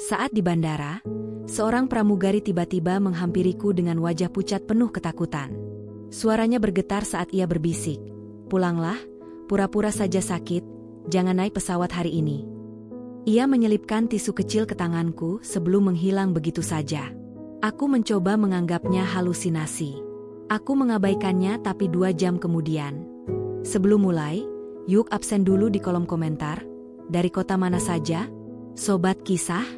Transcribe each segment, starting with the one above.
Saat di bandara, seorang pramugari tiba-tiba menghampiriku dengan wajah pucat penuh ketakutan. Suaranya bergetar saat ia berbisik, "Pulanglah, pura-pura saja sakit, jangan naik pesawat hari ini." Ia menyelipkan tisu kecil ke tanganku sebelum menghilang begitu saja. Aku mencoba menganggapnya halusinasi. Aku mengabaikannya tapi 2 jam kemudian. Sebelum mulai, yuk absen dulu di kolom komentar. Dari kota mana saja? Sobat Kisah?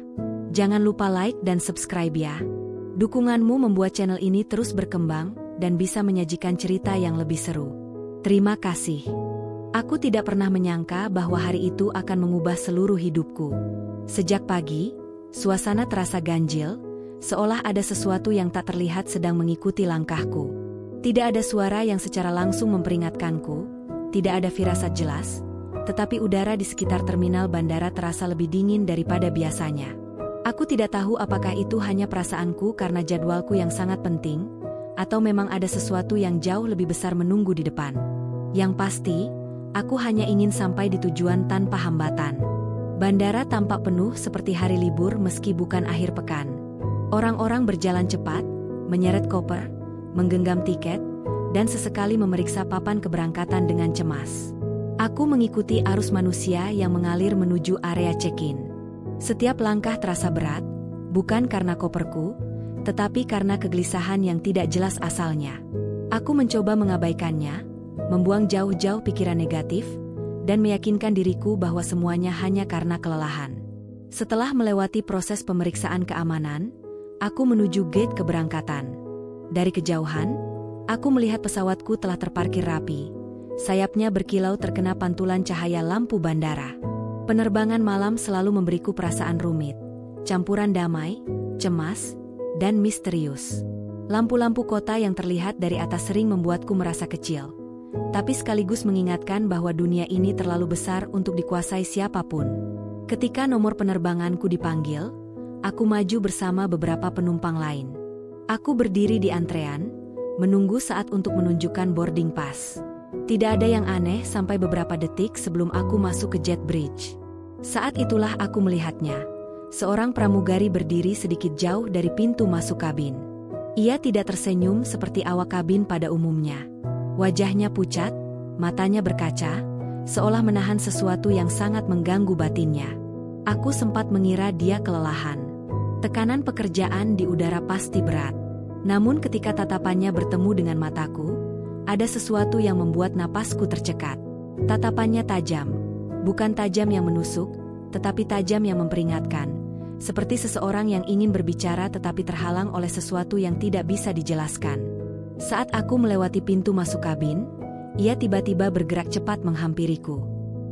Jangan lupa like dan subscribe ya. Dukunganmu membuat channel ini terus berkembang dan bisa menyajikan cerita yang lebih seru. Terima kasih. Aku tidak pernah menyangka bahwa hari itu akan mengubah seluruh hidupku. Sejak pagi, suasana terasa ganjil, seolah ada sesuatu yang tak terlihat sedang mengikuti langkahku. Tidak ada suara yang secara langsung memperingatkanku, tidak ada firasat jelas, tetapi udara di sekitar terminal bandara terasa lebih dingin daripada biasanya. Aku tidak tahu apakah itu hanya perasaanku karena jadwalku yang sangat penting, atau memang ada sesuatu yang jauh lebih besar menunggu di depan. Yang pasti, aku hanya ingin sampai di tujuan tanpa hambatan. Bandara tampak penuh seperti hari libur meski bukan akhir pekan. Orang-orang berjalan cepat, menyeret koper, menggenggam tiket, dan sesekali memeriksa papan keberangkatan dengan cemas. Aku mengikuti arus manusia yang mengalir menuju area check-in. Setiap langkah terasa berat, bukan karena koperku, tetapi karena kegelisahan yang tidak jelas asalnya. Aku mencoba mengabaikannya, membuang jauh-jauh pikiran negatif, dan meyakinkan diriku bahwa semuanya hanya karena kelelahan. Setelah melewati proses pemeriksaan keamanan, aku menuju gate keberangkatan. Dari kejauhan, aku melihat pesawatku telah terparkir rapi. Sayapnya berkilau terkena pantulan cahaya lampu bandara. Penerbangan malam selalu memberiku perasaan rumit, campuran damai, cemas, dan misterius. Lampu-lampu kota yang terlihat dari atas sering membuatku merasa kecil, tapi sekaligus mengingatkan bahwa dunia ini terlalu besar untuk dikuasai siapapun. Ketika nomor penerbanganku dipanggil, aku maju bersama beberapa penumpang lain. Aku berdiri di antrean, menunggu saat untuk menunjukkan boarding pass. Tidak ada yang aneh sampai beberapa detik sebelum aku masuk ke jet bridge. Saat itulah aku melihatnya. Seorang pramugari berdiri sedikit jauh dari pintu masuk kabin. Ia tidak tersenyum seperti awak kabin pada umumnya. Wajahnya pucat, matanya berkaca, seolah menahan sesuatu yang sangat mengganggu batinnya. Aku sempat mengira dia kelelahan. Tekanan pekerjaan di udara pasti berat. Namun ketika tatapannya bertemu dengan mataku, ada sesuatu yang membuat napasku tercekat. Tatapannya tajam, bukan tajam yang menusuk, tetapi tajam yang memperingatkan, seperti seseorang yang ingin berbicara tetapi terhalang oleh sesuatu yang tidak bisa dijelaskan. Saat aku melewati pintu masuk kabin, ia tiba-tiba bergerak cepat menghampiriku.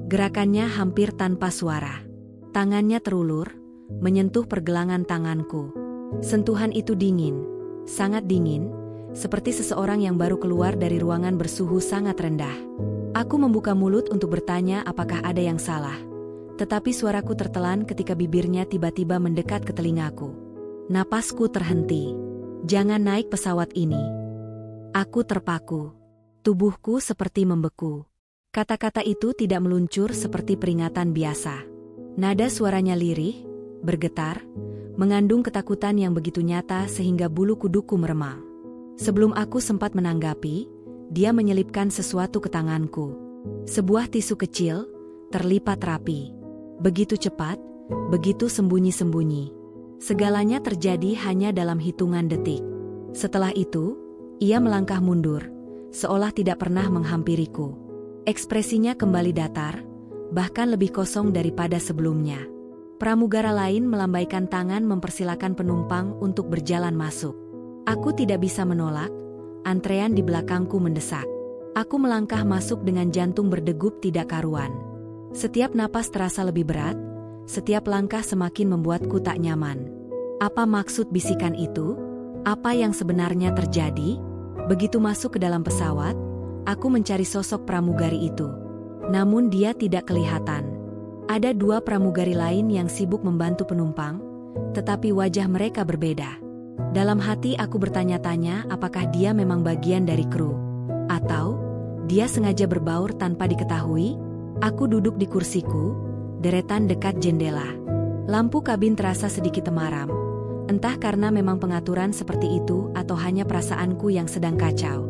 Gerakannya hampir tanpa suara. Tangannya terulur, menyentuh pergelangan tanganku. Sentuhan itu dingin, sangat dingin, seperti seseorang yang baru keluar dari ruangan bersuhu sangat rendah. Aku membuka mulut untuk bertanya apakah ada yang salah, tetapi suaraku tertelan ketika bibirnya tiba-tiba mendekat ke telingaku. Napasku terhenti. "Jangan naik pesawat ini." Aku terpaku. Tubuhku seperti membeku. Kata-kata itu tidak meluncur seperti peringatan biasa. Nada suaranya lirih, bergetar, mengandung ketakutan yang begitu nyata sehingga bulu kuduku meremang. Sebelum aku sempat menanggapi, dia menyelipkan sesuatu ke tanganku. Sebuah tisu kecil, terlipat rapi. Begitu cepat, begitu sembunyi-sembunyi. Segalanya terjadi hanya dalam hitungan detik. Setelah itu, ia melangkah mundur, seolah tidak pernah menghampiriku. Ekspresinya kembali datar, bahkan lebih kosong daripada sebelumnya. Pramugara lain melambaikan tangan mempersilakan penumpang untuk berjalan masuk. Aku tidak bisa menolak, antrean di belakangku mendesak. Aku melangkah masuk dengan jantung berdegup tidak karuan. Setiap napas terasa lebih berat, setiap langkah semakin membuatku tak nyaman. Apa maksud bisikan itu? Apa yang sebenarnya terjadi? Begitu masuk ke dalam pesawat, aku mencari sosok pramugari itu. Namun dia tidak kelihatan. Ada 2 pramugari lain yang sibuk membantu penumpang, tetapi wajah mereka berbeda. Dalam hati aku bertanya-tanya apakah dia memang bagian dari kru, atau dia sengaja berbaur tanpa diketahui. Aku duduk di kursiku, deretan dekat jendela. Lampu kabin terasa sedikit temaram. Entah karena memang pengaturan seperti itu atau hanya perasaanku yang sedang kacau.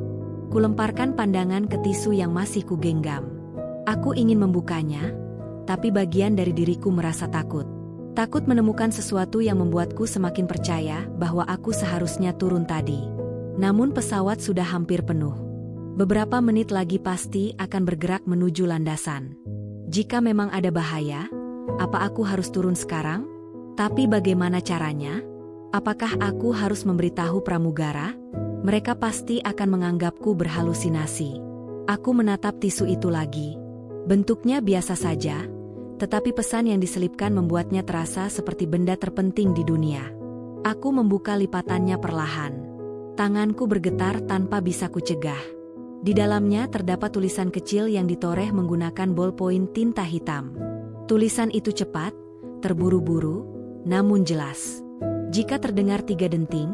Kulemparkan pandangan ke tisu yang masih kugenggam. Aku ingin membukanya, tapi bagian dari diriku merasa takut. Takut menemukan sesuatu yang membuatku semakin percaya bahwa aku seharusnya turun tadi. Namun pesawat sudah hampir penuh. Beberapa menit lagi pasti akan bergerak menuju landasan. Jika memang ada bahaya, apa aku harus turun sekarang? Tapi bagaimana caranya? Apakah aku harus memberitahu pramugara? Mereka pasti akan menganggapku berhalusinasi. Aku menatap tisu itu lagi. Bentuknya biasa saja, tetapi pesan yang diselipkan membuatnya terasa seperti benda terpenting di dunia. Aku membuka lipatannya perlahan. Tanganku bergetar tanpa bisa kucegah. Di dalamnya terdapat tulisan kecil yang ditoreh menggunakan ballpoint tinta hitam. Tulisan itu cepat, terburu-buru, namun jelas. Jika terdengar 3 denting,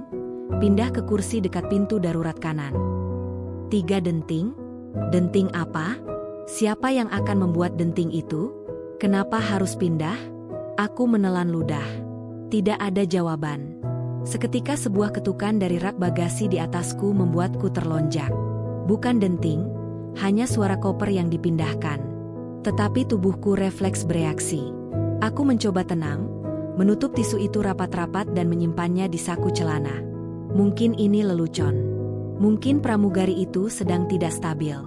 pindah ke kursi dekat pintu darurat kanan. 3 denting? Denting apa? Siapa yang akan membuat denting itu? Kenapa harus pindah? Aku menelan ludah. Tidak ada jawaban. Seketika sebuah ketukan dari rak bagasi di atasku membuatku terlonjak. Bukan denting, hanya suara koper yang dipindahkan. Tetapi tubuhku refleks bereaksi. Aku mencoba tenang, menutup tisu itu rapat-rapat dan menyimpannya di saku celana. Mungkin ini lelucon. Mungkin pramugari itu sedang tidak stabil.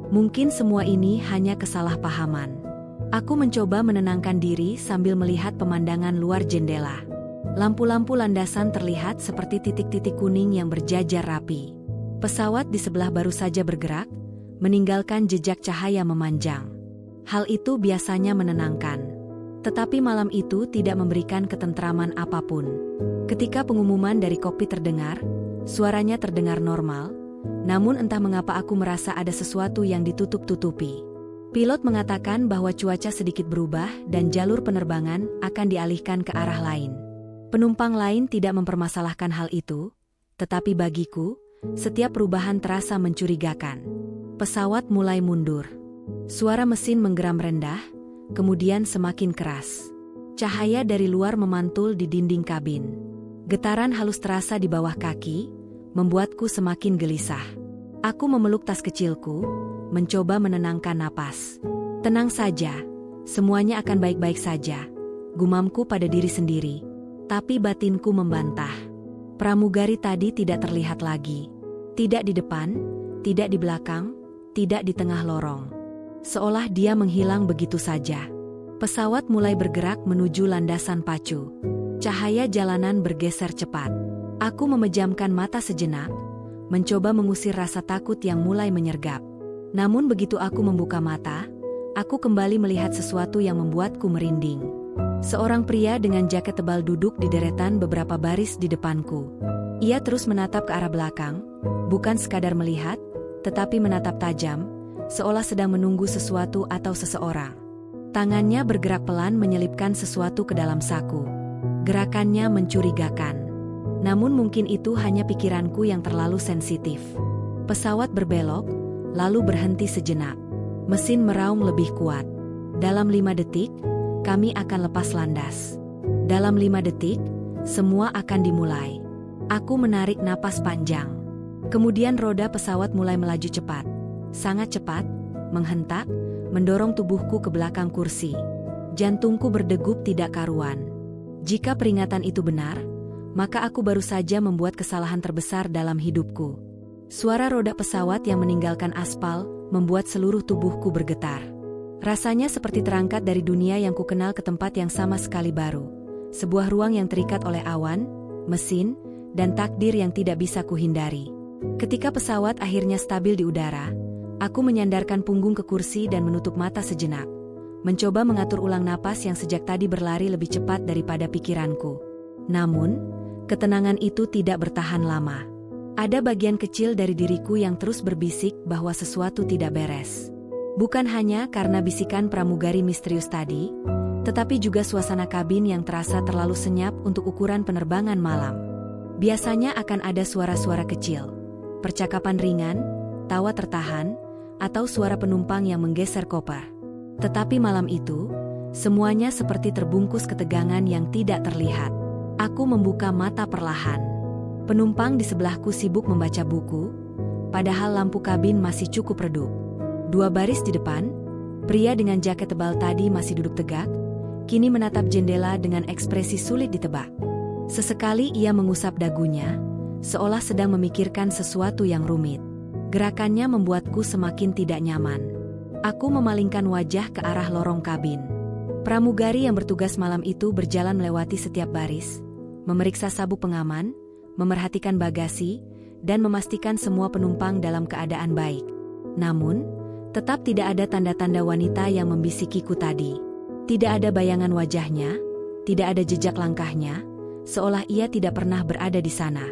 Mungkin semua ini hanya kesalahpahaman. Aku mencoba menenangkan diri sambil melihat pemandangan luar jendela. Lampu-lampu landasan terlihat seperti titik-titik kuning yang berjajar rapi. Pesawat di sebelah baru saja bergerak, meninggalkan jejak cahaya memanjang. Hal itu biasanya menenangkan. Tetapi malam itu tidak memberikan ketentraman apapun. Ketika pengumuman dari kokpit terdengar, suaranya terdengar normal, namun entah mengapa aku merasa ada sesuatu yang ditutup-tutupi. Pilot mengatakan bahwa cuaca sedikit berubah dan jalur penerbangan akan dialihkan ke arah lain. Penumpang lain tidak mempermasalahkan hal itu, tetapi bagiku, setiap perubahan terasa mencurigakan. Pesawat mulai mundur. Suara mesin menggeram rendah, kemudian semakin keras. Cahaya dari luar memantul di dinding kabin. Getaran halus terasa di bawah kaki, membuatku semakin gelisah. Aku memeluk tas kecilku, mencoba menenangkan napas. Tenang saja, semuanya akan baik-baik saja, gumamku pada diri sendiri. Tapi batinku membantah. Pramugari tadi tidak terlihat lagi. Tidak di depan, tidak di belakang, tidak di tengah lorong. Seolah dia menghilang begitu saja. Pesawat mulai bergerak menuju landasan pacu. Cahaya jalanan bergeser cepat. Aku memejamkan mata sejenak, mencoba mengusir rasa takut yang mulai menyergap. Namun begitu aku membuka mata, aku kembali melihat sesuatu yang membuatku merinding. Seorang pria dengan jaket tebal duduk di deretan beberapa baris di depanku. Ia terus menatap ke arah belakang, bukan sekadar melihat, tetapi menatap tajam, seolah sedang menunggu sesuatu atau seseorang. Tangannya bergerak pelan menyelipkan sesuatu ke dalam saku. Gerakannya mencurigakan. Namun mungkin itu hanya pikiranku yang terlalu sensitif. Pesawat berbelok, lalu berhenti sejenak. Mesin meraung lebih kuat. Dalam 5 detik, kami akan lepas landas. Dalam 5 detik, semua akan dimulai. Aku menarik napas panjang. Kemudian roda pesawat mulai melaju cepat. Sangat cepat, menghentak, mendorong tubuhku ke belakang kursi. Jantungku berdegup tidak karuan. Jika peringatan itu benar, maka aku baru saja membuat kesalahan terbesar dalam hidupku. Suara roda pesawat yang meninggalkan aspal membuat seluruh tubuhku bergetar. Rasanya seperti terangkat dari dunia yang kukenal ke tempat yang sama sekali baru. Sebuah ruang yang terikat oleh awan, mesin, dan takdir yang tidak bisa kuhindari. Ketika pesawat akhirnya stabil di udara, aku menyandarkan punggung ke kursi dan menutup mata sejenak. Mencoba mengatur ulang napas yang sejak tadi berlari lebih cepat daripada pikiranku. Namun, ketenangan itu tidak bertahan lama. Ada bagian kecil dari diriku yang terus berbisik bahwa sesuatu tidak beres. Bukan hanya karena bisikan pramugari misterius tadi, tetapi juga suasana kabin yang terasa terlalu senyap untuk ukuran penerbangan malam. Biasanya akan ada suara-suara kecil, percakapan ringan, tawa tertahan, atau suara penumpang yang menggeser koper. Tetapi malam itu, Semuanya seperti terbungkus ketegangan yang tidak terlihat. Aku membuka mata perlahan. Penumpang di sebelahku sibuk membaca buku, padahal lampu kabin masih cukup redup. 2 baris di depan, pria dengan jaket tebal tadi masih duduk tegak, kini menatap jendela dengan ekspresi sulit ditebak. Sesekali ia mengusap dagunya, seolah sedang memikirkan sesuatu yang rumit. Gerakannya membuatku semakin tidak nyaman. Aku memalingkan wajah ke arah lorong kabin. Pramugari yang bertugas malam itu berjalan melewati setiap baris, memeriksa sabuk pengaman, memerhatikan bagasi, dan memastikan semua penumpang dalam keadaan baik. Namun, tetap tidak ada tanda-tanda wanita yang membisikiku tadi. Tidak ada bayangan wajahnya, tidak ada jejak langkahnya, seolah ia tidak pernah berada di sana.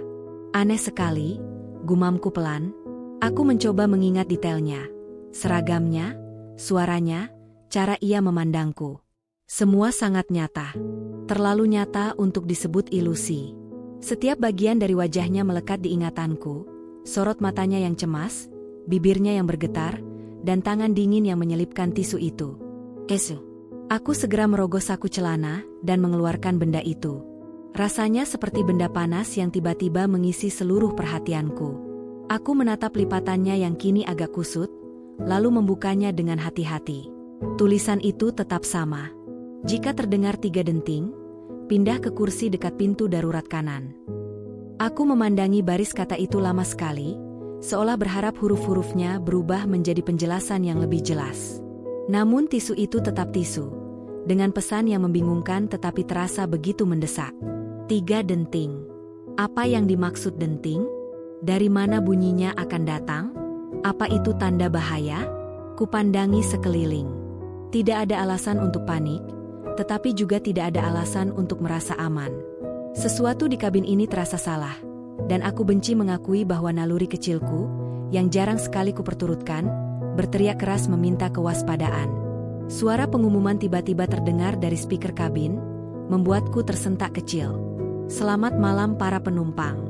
Aneh sekali, gumamku pelan. Aku mencoba mengingat detailnya. Seragamnya, suaranya, cara ia memandangku. Semua sangat nyata. Terlalu nyata untuk disebut ilusi. Setiap bagian dari wajahnya melekat di ingatanku, sorot matanya yang cemas, bibirnya yang bergetar, dan tangan dingin yang menyelipkan tisu itu. Aku segera merogoh saku celana dan mengeluarkan benda itu. Rasanya seperti benda panas yang tiba-tiba mengisi seluruh perhatianku. Aku menatap lipatannya yang kini agak kusut, lalu membukanya dengan hati-hati. Tulisan itu tetap sama. Jika terdengar 3 denting, pindah ke kursi dekat pintu darurat kanan. Aku memandangi baris kata itu lama sekali, seolah berharap huruf-hurufnya berubah menjadi penjelasan yang lebih jelas. Namun tisu itu tetap tisu, dengan pesan yang membingungkan tetapi terasa begitu mendesak. 3 denting. Apa yang dimaksud denting? Dari mana bunyinya akan datang? Apa itu tanda bahaya? Kupandangi sekeliling. Tidak ada alasan untuk panik, tetapi juga tidak ada alasan untuk merasa aman. Sesuatu di kabin ini terasa salah, dan aku benci mengakui bahwa naluri kecilku, yang jarang sekali kuperturutkan, berteriak keras meminta kewaspadaan. Suara pengumuman tiba-tiba terdengar dari speaker kabin, membuatku tersentak kecil. Selamat malam para penumpang.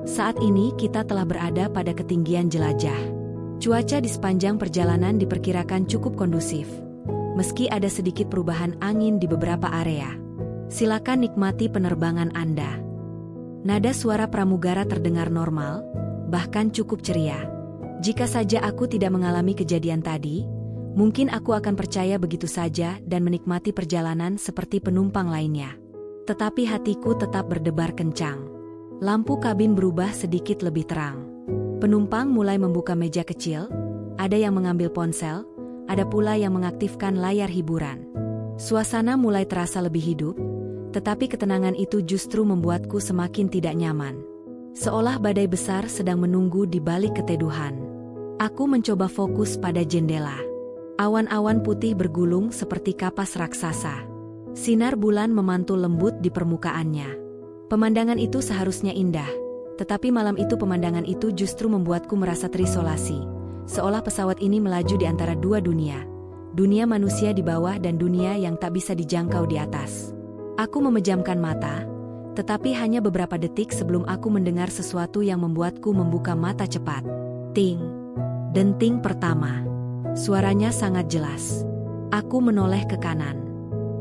Saat ini kita telah berada pada ketinggian jelajah. Cuaca di sepanjang perjalanan diperkirakan cukup kondusif. Meski ada sedikit perubahan angin di beberapa area. Silakan nikmati penerbangan Anda. Nada suara pramugara terdengar normal, bahkan cukup ceria. Jika saja aku tidak mengalami kejadian tadi, mungkin aku akan percaya begitu saja dan menikmati perjalanan seperti penumpang lainnya. Tetapi hatiku tetap berdebar kencang. Lampu kabin berubah sedikit lebih terang. Penumpang mulai membuka meja kecil, ada yang mengambil ponsel, ada pula yang mengaktifkan layar hiburan. Suasana mulai terasa lebih hidup, tetapi ketenangan itu justru membuatku semakin tidak nyaman. Seolah badai besar sedang menunggu di balik keteduhan. Aku mencoba fokus pada jendela. Awan-awan putih bergulung seperti kapas raksasa. Sinar bulan memantul lembut di permukaannya. Pemandangan itu seharusnya indah, tetapi malam itu pemandangan itu justru membuatku merasa terisolasi. Seolah pesawat ini melaju di antara 2 dunia. Dunia manusia di bawah dan dunia yang tak bisa dijangkau di atas. Aku memejamkan mata, tetapi hanya beberapa detik sebelum aku mendengar sesuatu yang membuatku membuka mata cepat. Ting. Denting pertama. Suaranya sangat jelas. Aku menoleh ke kanan.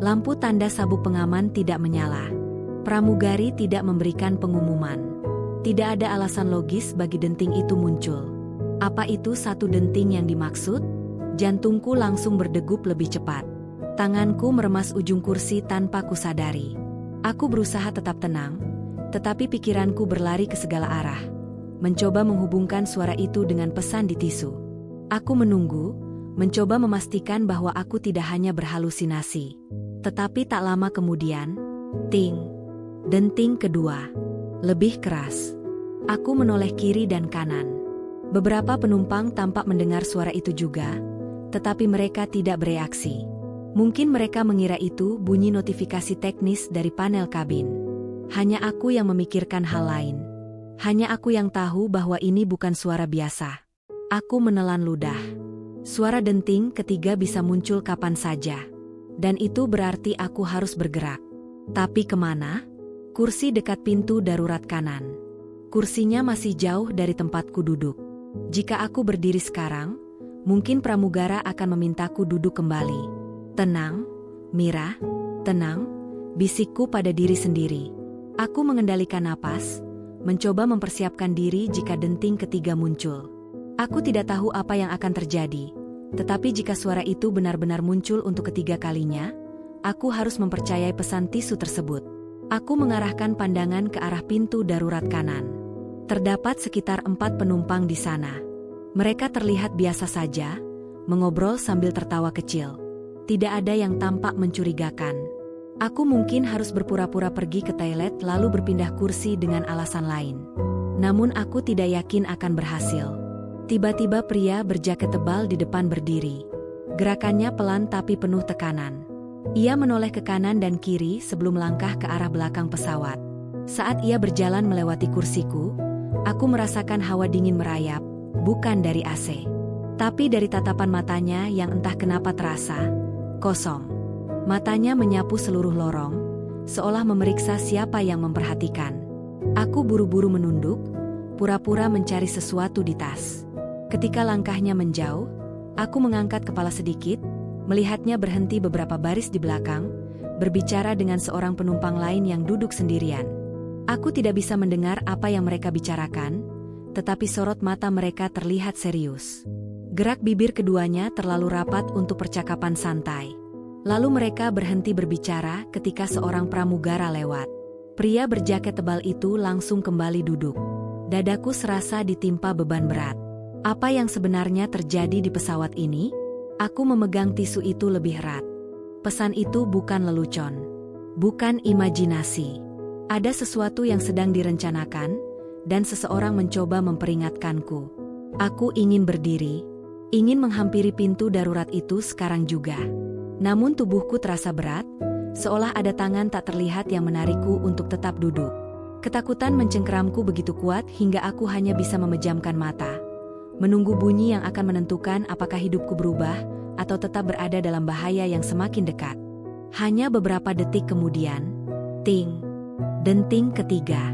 Lampu tanda sabuk pengaman tidak menyala. Pramugari tidak memberikan pengumuman. Tidak ada alasan logis bagi denting itu muncul. Apa itu 1 denting yang dimaksud? Jantungku langsung berdegup lebih cepat. Tanganku meremas ujung kursi tanpa kusadari. Aku berusaha tetap tenang, tetapi pikiranku berlari ke segala arah. Mencoba menghubungkan suara itu dengan pesan di tisu. Aku menunggu, mencoba memastikan bahwa aku tidak hanya berhalusinasi. Tetapi tak lama kemudian, ting. Denting kedua. Lebih keras. Aku menoleh kiri dan kanan. Beberapa penumpang tampak mendengar suara itu juga, tetapi mereka tidak bereaksi. Mungkin mereka mengira itu bunyi notifikasi teknis dari panel kabin. Hanya aku yang memikirkan hal lain. Hanya aku yang tahu bahwa ini bukan suara biasa. Aku menelan ludah. Suara denting ketiga bisa muncul kapan saja. Dan itu berarti aku harus bergerak. Tapi kemana? Kursi dekat pintu darurat kanan. Kursinya masih jauh dari tempatku duduk. Jika aku berdiri sekarang, mungkin pramugara akan memintaku duduk kembali. Tenang, Mira, tenang, bisikku pada diri sendiri. Aku mengendalikan napas, mencoba mempersiapkan diri jika denting ketiga muncul. Aku tidak tahu apa yang akan terjadi, tetapi jika suara itu benar-benar muncul untuk ketiga kalinya, aku harus mempercayai pesan tisu tersebut. Aku mengarahkan pandangan ke arah pintu darurat kanan. Terdapat sekitar 4 penumpang di sana. Mereka terlihat biasa saja, mengobrol sambil tertawa kecil. Tidak ada yang tampak mencurigakan. Aku mungkin harus berpura-pura pergi ke toilet lalu berpindah kursi dengan alasan lain. Namun aku tidak yakin akan berhasil. Tiba-tiba pria berjaket tebal di depan berdiri. Gerakannya pelan tapi penuh tekanan. Ia menoleh ke kanan dan kiri sebelum melangkah ke arah belakang pesawat. Saat ia berjalan melewati kursiku, aku merasakan hawa dingin merayap, bukan dari AC. Tapi dari tatapan matanya yang entah kenapa terasa kosong. Matanya menyapu seluruh lorong, seolah memeriksa siapa yang memperhatikan. Aku buru-buru menunduk, pura-pura mencari sesuatu di tas. Ketika langkahnya menjauh, aku mengangkat kepala sedikit, melihatnya berhenti beberapa baris di belakang, berbicara dengan seorang penumpang lain yang duduk sendirian. Aku tidak bisa mendengar apa yang mereka bicarakan, tetapi sorot mata mereka terlihat serius. Gerak bibir keduanya terlalu rapat untuk percakapan santai. Lalu mereka berhenti berbicara ketika seorang pramugara lewat. Pria berjaket tebal itu langsung kembali duduk. Dadaku serasa ditimpa beban berat. Apa yang sebenarnya terjadi di pesawat ini? Aku memegang tisu itu lebih erat. Pesan itu bukan lelucon. Bukan imajinasi. Ada sesuatu yang sedang direncanakan, dan seseorang mencoba memperingatkanku. Aku ingin berdiri, ingin menghampiri pintu darurat itu sekarang juga. Namun tubuhku terasa berat, seolah ada tangan tak terlihat yang menarikku untuk tetap duduk. Ketakutan mencengkeramku begitu kuat hingga aku hanya bisa memejamkan mata, menunggu bunyi yang akan menentukan apakah hidupku berubah atau tetap berada dalam bahaya yang semakin dekat. Hanya beberapa detik kemudian, ting, denting ketiga.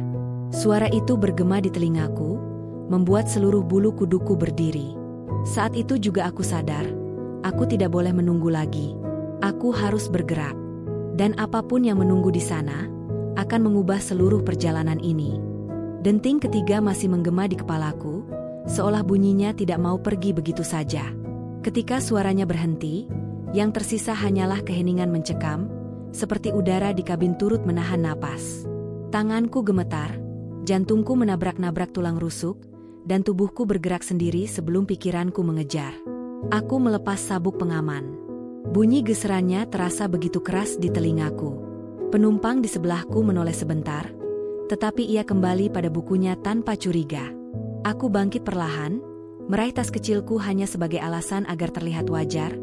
Suara itu bergema di telingaku, membuat seluruh bulu kuduku berdiri. Saat itu juga aku sadar, aku tidak boleh menunggu lagi. Aku harus bergerak. Dan apapun yang menunggu di sana, akan mengubah seluruh perjalanan ini. Denting ketiga masih menggema di kepalaku, seolah bunyinya tidak mau pergi begitu saja. Ketika suaranya berhenti, yang tersisa hanyalah keheningan mencekam, seperti udara di kabin turut menahan napas. Tanganku gemetar, jantungku menabrak-nabrak tulang rusuk, dan tubuhku bergerak sendiri sebelum pikiranku mengejar. Aku melepas sabuk pengaman. Bunyi geserannya terasa begitu keras di telingaku. Penumpang di sebelahku menoleh sebentar, tetapi ia kembali pada bukunya tanpa curiga. Aku bangkit perlahan, meraih tas kecilku hanya sebagai alasan agar terlihat wajar,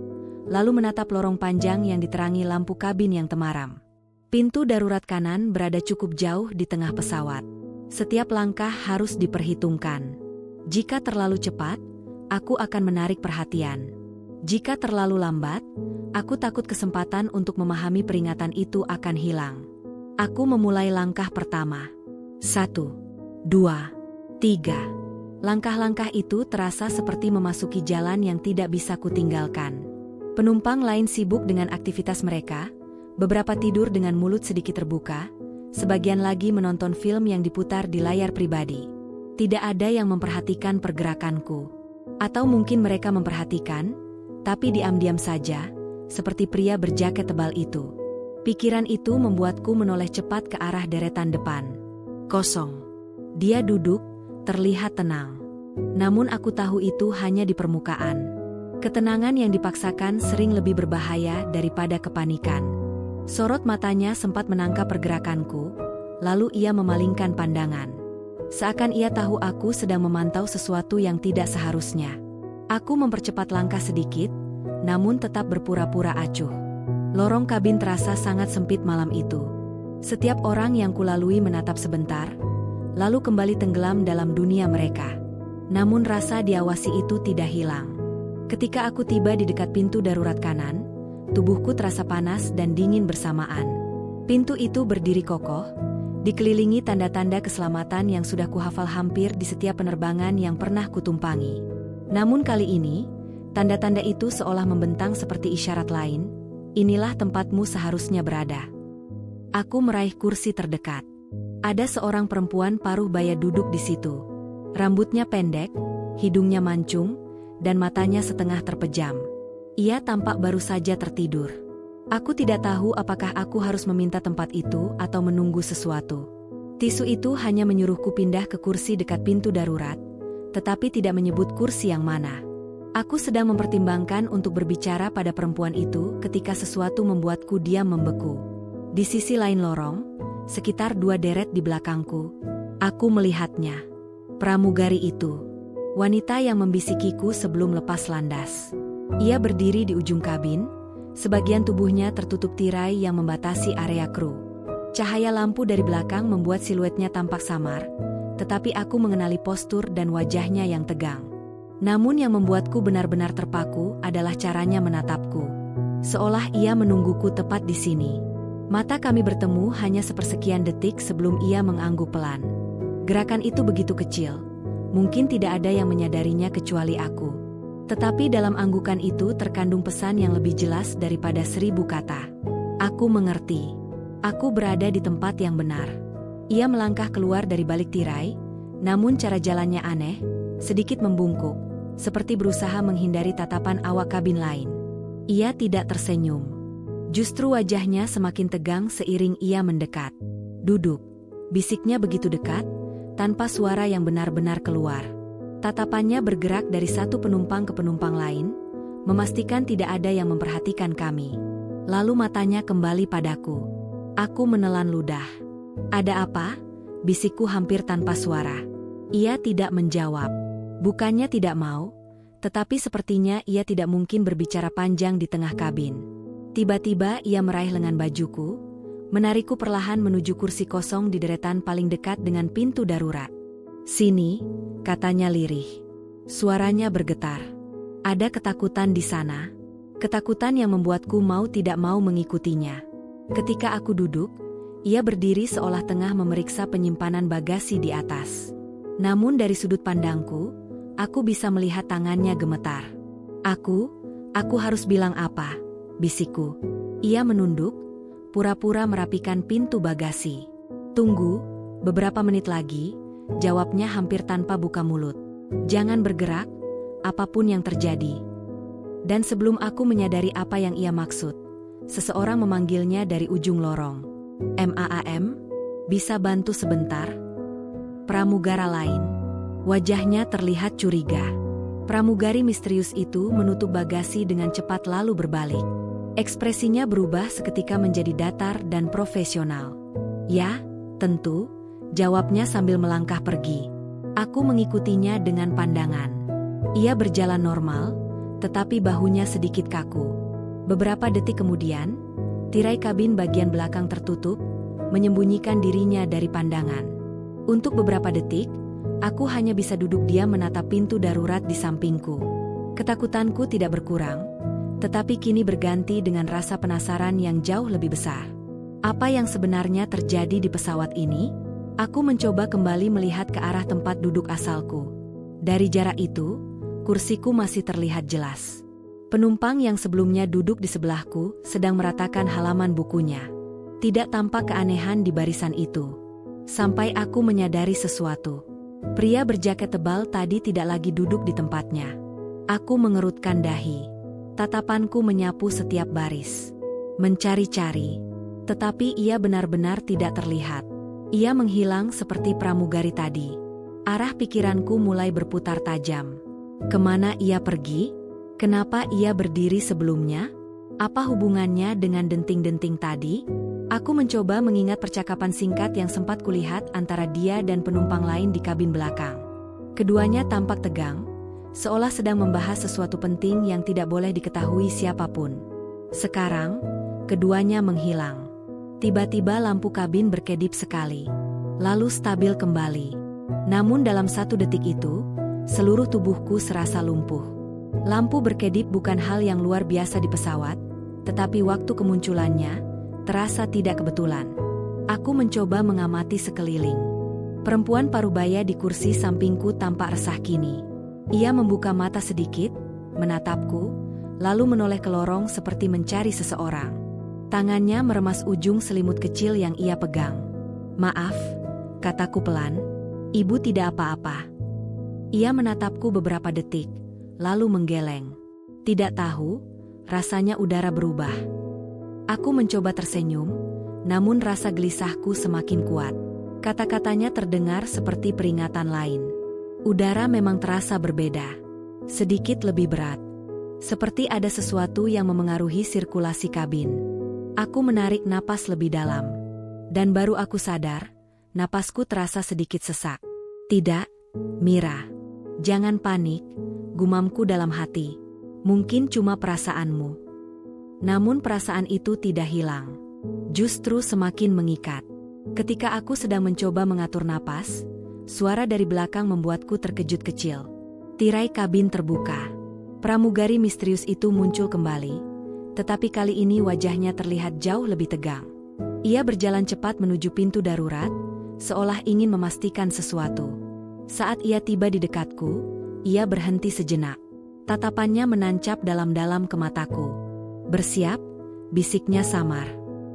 lalu menatap lorong panjang yang diterangi lampu kabin yang temaram. Pintu darurat kanan berada cukup jauh di tengah pesawat. Setiap langkah harus diperhitungkan. Jika terlalu cepat, aku akan menarik perhatian. Jika terlalu lambat, aku takut kesempatan untuk memahami peringatan itu akan hilang. Aku memulai langkah pertama. 1, 2, 3. Langkah-langkah itu terasa seperti memasuki jalan yang tidak bisa kutinggalkan. Penumpang lain sibuk dengan aktivitas mereka, beberapa tidur dengan mulut sedikit terbuka, sebagian lagi menonton film yang diputar di layar pribadi. Tidak ada yang memperhatikan pergerakanku. Atau mungkin mereka memperhatikan, tapi diam-diam saja, seperti pria berjaket tebal itu. Pikiran itu membuatku menoleh cepat ke arah deretan depan. Kosong. Dia duduk, terlihat tenang. Namun aku tahu itu hanya di permukaan. Ketenangan yang dipaksakan sering lebih berbahaya daripada kepanikan. Sorot matanya sempat menangkap pergerakanku, lalu ia memalingkan pandangan. Seakan ia tahu aku sedang memantau sesuatu yang tidak seharusnya. Aku mempercepat langkah sedikit, namun tetap berpura-pura acuh. Lorong kabin terasa sangat sempit malam itu. Setiap orang yang kulalui menatap sebentar, lalu kembali tenggelam dalam dunia mereka. Namun rasa diawasi itu tidak hilang. Ketika aku tiba di dekat pintu darurat kanan, tubuhku terasa panas dan dingin bersamaan. Pintu itu berdiri kokoh, dikelilingi tanda-tanda keselamatan yang sudah kuhafal hampir di setiap penerbangan yang pernah kutumpangi. Namun kali ini, tanda-tanda itu seolah membentang seperti isyarat lain, Inilah tempatmu seharusnya berada. Aku meraih kursi terdekat. Ada seorang perempuan paruh baya duduk di situ. Rambutnya pendek, hidungnya mancung, dan matanya setengah terpejam. Ia tampak baru saja tertidur. Aku tidak tahu apakah aku harus meminta tempat itu atau menunggu sesuatu. Tisu itu hanya menyuruhku pindah ke kursi dekat pintu darurat, tetapi tidak menyebut kursi yang mana. Aku sedang mempertimbangkan untuk berbicara pada perempuan itu ketika sesuatu membuatku diam membeku. Di sisi lain lorong, sekitar 2 deret di belakangku, aku melihatnya. Pramugari itu, wanita yang membisikiku sebelum lepas landas. Ia berdiri di ujung kabin, sebagian tubuhnya tertutup tirai yang membatasi area kru. Cahaya lampu dari belakang membuat siluetnya tampak samar, tetapi aku mengenali postur dan wajahnya yang tegang. Namun yang membuatku benar-benar terpaku adalah caranya menatapku. Seolah ia menungguku tepat di sini. Mata kami bertemu hanya sepersekian detik sebelum ia mengangguk pelan. Gerakan itu begitu kecil, mungkin tidak ada yang menyadarinya kecuali aku. Tetapi dalam anggukan itu terkandung pesan yang lebih jelas daripada 1000 kata. Aku mengerti. Aku berada di tempat yang benar. Ia melangkah keluar dari balik tirai, namun cara jalannya aneh, sedikit membungkuk, seperti berusaha menghindari tatapan awak kabin lain. Ia tidak tersenyum. Justru wajahnya semakin tegang seiring ia mendekat. Duduk, bisiknya begitu dekat, tanpa suara yang benar-benar keluar. Tatapannya bergerak dari satu penumpang ke penumpang lain, memastikan tidak ada yang memperhatikan kami. Lalu matanya kembali padaku. Aku menelan ludah. "Ada apa?" bisikku hampir tanpa suara. Ia tidak menjawab. Bukannya tidak mau, tetapi sepertinya ia tidak mungkin berbicara panjang di tengah kabin. Tiba-tiba ia meraih lengan bajuku, menarikku perlahan menuju kursi kosong di deretan paling dekat dengan pintu darurat. "Sini," katanya lirih. Suaranya bergetar. Ada ketakutan di sana. Ketakutan yang membuatku mau tidak mau mengikutinya. Ketika aku duduk, ia berdiri seolah tengah memeriksa penyimpanan bagasi di atas. Namun dari sudut pandangku, aku bisa melihat tangannya gemetar. Aku harus bilang apa?" bisikku. Ia menunduk, pura-pura merapikan pintu bagasi. "Tunggu, beberapa menit lagi," jawabnya hampir tanpa buka mulut. "Jangan bergerak, apapun yang terjadi." Dan sebelum aku menyadari apa yang ia maksud, seseorang memanggilnya dari ujung lorong. "Maam, bisa bantu sebentar?" Pramugara lain. Wajahnya terlihat curiga. Pramugari misterius itu menutup bagasi dengan cepat lalu berbalik. Ekspresinya berubah seketika menjadi datar dan profesional. "Ya, tentu," jawabnya sambil melangkah pergi. Aku mengikutinya dengan pandangan. Ia berjalan normal, tetapi bahunya sedikit kaku. Beberapa detik kemudian, tirai kabin bagian belakang tertutup, menyembunyikan dirinya dari pandangan. Untuk beberapa detik, aku hanya bisa duduk diam menatap pintu darurat di sampingku. Ketakutanku tidak berkurang, tetapi kini berganti dengan rasa penasaran yang jauh lebih besar. Apa yang sebenarnya terjadi di pesawat ini? Aku mencoba kembali melihat ke arah tempat duduk asalku. Dari jarak itu, kursiku masih terlihat jelas. Penumpang yang sebelumnya duduk di sebelahku sedang meratakan halaman bukunya. Tidak tampak keanehan di barisan itu. Sampai aku menyadari sesuatu. Pria berjaket tebal tadi tidak lagi duduk di tempatnya. Aku mengerutkan dahi. Tatapanku menyapu setiap baris. Mencari-cari. Tetapi ia benar-benar tidak terlihat. Ia menghilang seperti pramugari tadi. Arah pikiranku mulai berputar tajam. Kemana ia pergi? Kenapa ia berdiri sebelumnya? Apa hubungannya dengan denting-denting tadi? Aku mencoba mengingat percakapan singkat yang sempat kulihat antara dia dan penumpang lain di kabin belakang. Keduanya tampak tegang, seolah sedang membahas sesuatu penting yang tidak boleh diketahui siapapun. Sekarang, keduanya menghilang. Tiba-tiba lampu kabin berkedip sekali, lalu stabil kembali. Namun dalam 1 detik itu, seluruh tubuhku serasa lumpuh. Lampu berkedip bukan hal yang luar biasa di pesawat, tetapi waktu kemunculannya terasa tidak kebetulan. Aku mencoba mengamati sekeliling. Perempuan parubaya di kursi sampingku tampak resah kini. Ia membuka mata sedikit, menatapku, lalu menoleh ke lorong seperti mencari seseorang. Tangannya meremas ujung selimut kecil yang ia pegang. "Maaf," kataku pelan. "Ibu tidak apa-apa." Ia menatapku beberapa detik, lalu menggeleng. Tidak tahu, rasanya udara berubah. Aku mencoba tersenyum, namun rasa gelisahku semakin kuat. Kata-katanya terdengar seperti peringatan lain. Udara memang terasa berbeda. Sedikit lebih berat. Seperti ada sesuatu yang memengaruhi sirkulasi kabin. Aku menarik napas lebih dalam. Dan baru aku sadar, napasku terasa sedikit sesak. "Tidak, Mira. Jangan panik," gumamku dalam hati. "Mungkin cuma perasaanmu." Namun perasaan itu tidak hilang. Justru semakin mengikat. Ketika aku sedang mencoba mengatur napas, suara dari belakang membuatku terkejut kecil. Tirai kabin terbuka. Pramugari misterius itu muncul kembali. Tetapi kali ini wajahnya terlihat jauh lebih tegang. Ia berjalan cepat menuju pintu darurat, seolah ingin memastikan sesuatu. Saat ia tiba di dekatku, ia berhenti sejenak. Tatapannya menancap dalam-dalam ke mataku. "Bersiap," bisiknya samar.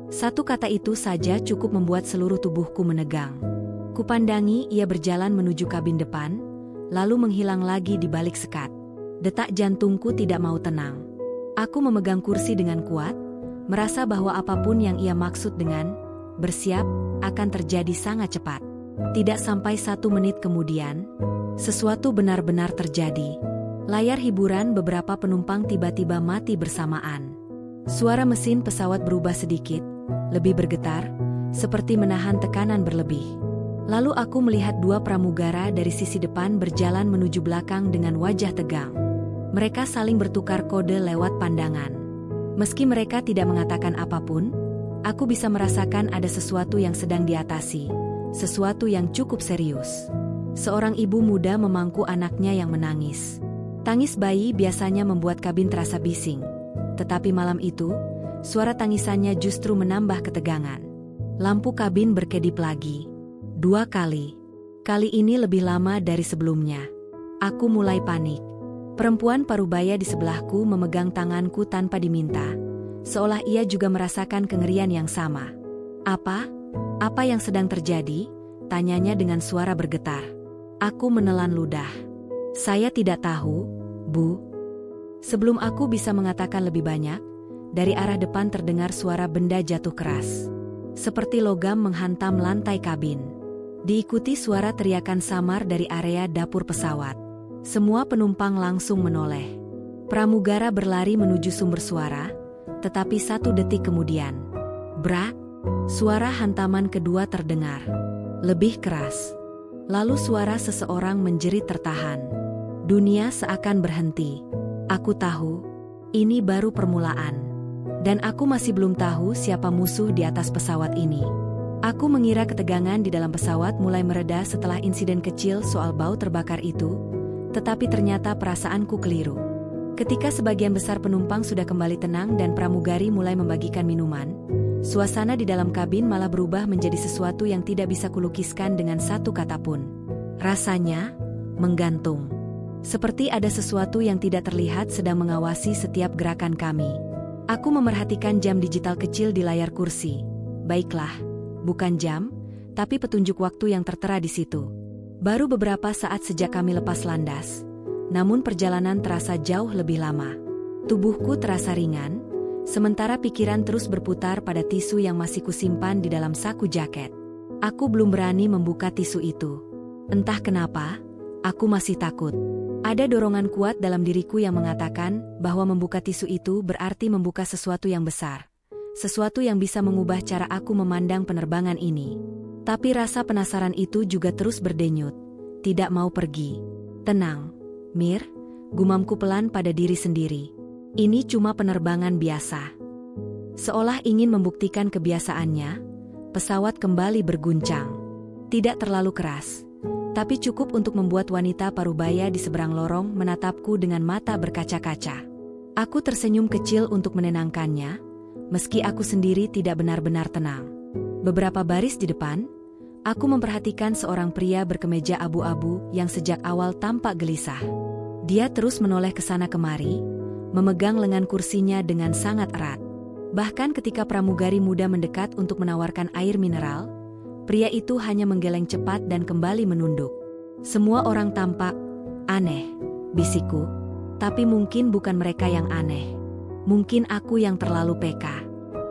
Satu kata itu saja cukup membuat seluruh tubuhku menegang. Kupandangi ia berjalan menuju kabin depan, lalu menghilang lagi di balik sekat. Detak jantungku tidak mau tenang. Aku memegang kursi dengan kuat, merasa bahwa apapun yang ia maksud dengan "bersiap" akan terjadi sangat cepat. Tidak sampai 1 menit kemudian, sesuatu benar-benar terjadi. Layar hiburan beberapa penumpang tiba-tiba mati bersamaan. Suara mesin pesawat berubah sedikit, lebih bergetar, seperti menahan tekanan berlebih. Lalu aku melihat 2 pramugara dari sisi depan berjalan menuju belakang dengan wajah tegang. Mereka saling bertukar kode lewat pandangan. Meski mereka tidak mengatakan apapun, aku bisa merasakan ada sesuatu yang sedang diatasi, sesuatu yang cukup serius. Seorang ibu muda memangku anaknya yang menangis. Tangis bayi biasanya membuat kabin terasa bising, tetapi malam itu, suara tangisannya justru menambah ketegangan. Lampu kabin berkedip lagi. 2 kali. Kali ini lebih lama dari sebelumnya. Aku mulai panik. Perempuan parubaya di sebelahku memegang tanganku tanpa diminta, seolah ia juga merasakan kengerian yang sama. "Apa? Apa yang sedang terjadi?" tanyanya dengan suara bergetar. Aku menelan ludah. "Saya tidak tahu, Bu." Sebelum aku bisa mengatakan lebih banyak, dari arah depan terdengar suara benda jatuh keras. Seperti logam menghantam lantai kabin. Diikuti suara teriakan samar dari area dapur pesawat. Semua penumpang langsung menoleh. Pramugara berlari menuju sumber suara, tetapi 1 detik kemudian, brak, suara hantaman kedua terdengar. Lebih keras. Lalu suara seseorang menjerit tertahan. Dunia seakan berhenti. Aku tahu, ini baru permulaan. Dan aku masih belum tahu siapa musuh di atas pesawat ini. Aku mengira ketegangan di dalam pesawat mulai mereda setelah insiden kecil soal bau terbakar itu, tetapi ternyata perasaanku keliru. Ketika sebagian besar penumpang sudah kembali tenang dan pramugari mulai membagikan minuman, suasana di dalam kabin malah berubah menjadi sesuatu yang tidak bisa kulukiskan dengan 1 kata pun. Rasanya menggantung. Seperti ada sesuatu yang tidak terlihat sedang mengawasi setiap gerakan kami. Aku memerhatikan jam digital kecil di layar kursi. Baiklah, bukan jam, tapi petunjuk waktu yang tertera di situ. Baru beberapa saat sejak kami lepas landas, namun perjalanan terasa jauh lebih lama. Tubuhku terasa ringan, sementara pikiran terus berputar pada tisu yang masih kusimpan di dalam saku jaket. Aku belum berani membuka tisu itu. Entah kenapa, aku masih takut. Ada dorongan kuat dalam diriku yang mengatakan bahwa membuka tisu itu berarti membuka sesuatu yang besar. Sesuatu yang bisa mengubah cara aku memandang penerbangan ini. Tapi rasa penasaran itu juga terus berdenyut. Tidak mau pergi. "Tenang, Mir," gumamku pelan pada diri sendiri. "Ini cuma penerbangan biasa." Seolah ingin membuktikan kebiasaannya, pesawat kembali berguncang. Tidak terlalu keras, tapi cukup untuk membuat wanita parubaya di seberang lorong menatapku dengan mata berkaca-kaca. Aku tersenyum kecil untuk menenangkannya, meski aku sendiri tidak benar-benar tenang. Beberapa baris di depan, aku memperhatikan seorang pria berkemeja abu-abu yang sejak awal tampak gelisah. Dia terus menoleh ke sana kemari, memegang lengan kursinya dengan sangat erat. Bahkan ketika pramugari muda mendekat untuk menawarkan air mineral, pria itu hanya menggeleng cepat dan kembali menunduk. Semua orang tampak aneh, bisikku. Tapi mungkin bukan mereka yang aneh. Mungkin aku yang terlalu peka.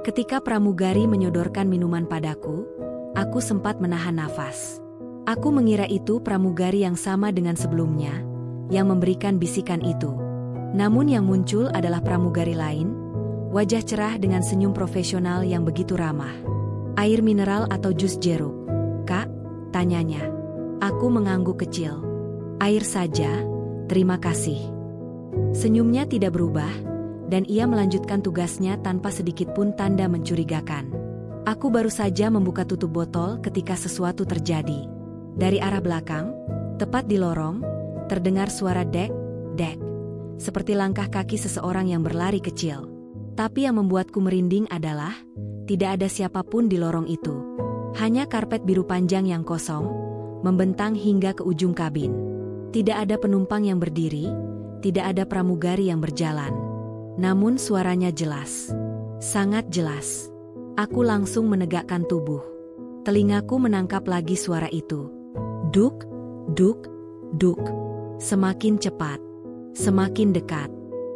Ketika pramugari menyodorkan minuman padaku, aku sempat menahan nafas. Aku mengira itu pramugari yang sama dengan sebelumnya, yang memberikan bisikan itu. Namun yang muncul adalah pramugari lain, wajah cerah dengan senyum profesional yang begitu ramah. Air mineral atau jus jeruk, Kak? Tanyanya. Aku mengangguk kecil. Air saja, terima kasih. Senyumnya tidak berubah, dan ia melanjutkan tugasnya tanpa sedikit pun tanda mencurigakan. Aku baru saja membuka tutup botol ketika sesuatu terjadi. Dari arah belakang, tepat di lorong, terdengar suara dek, dek. Seperti langkah kaki seseorang yang berlari kecil. Tapi yang membuatku merinding adalah, tidak ada siapapun di lorong itu. Hanya karpet biru panjang yang kosong, membentang hingga ke ujung kabin. Tidak ada penumpang yang berdiri, tidak ada pramugari yang berjalan. Namun suaranya jelas. Sangat jelas. Aku langsung menegakkan tubuh. Telingaku menangkap lagi suara itu. Duk, duk, duk. Semakin cepat. Semakin dekat.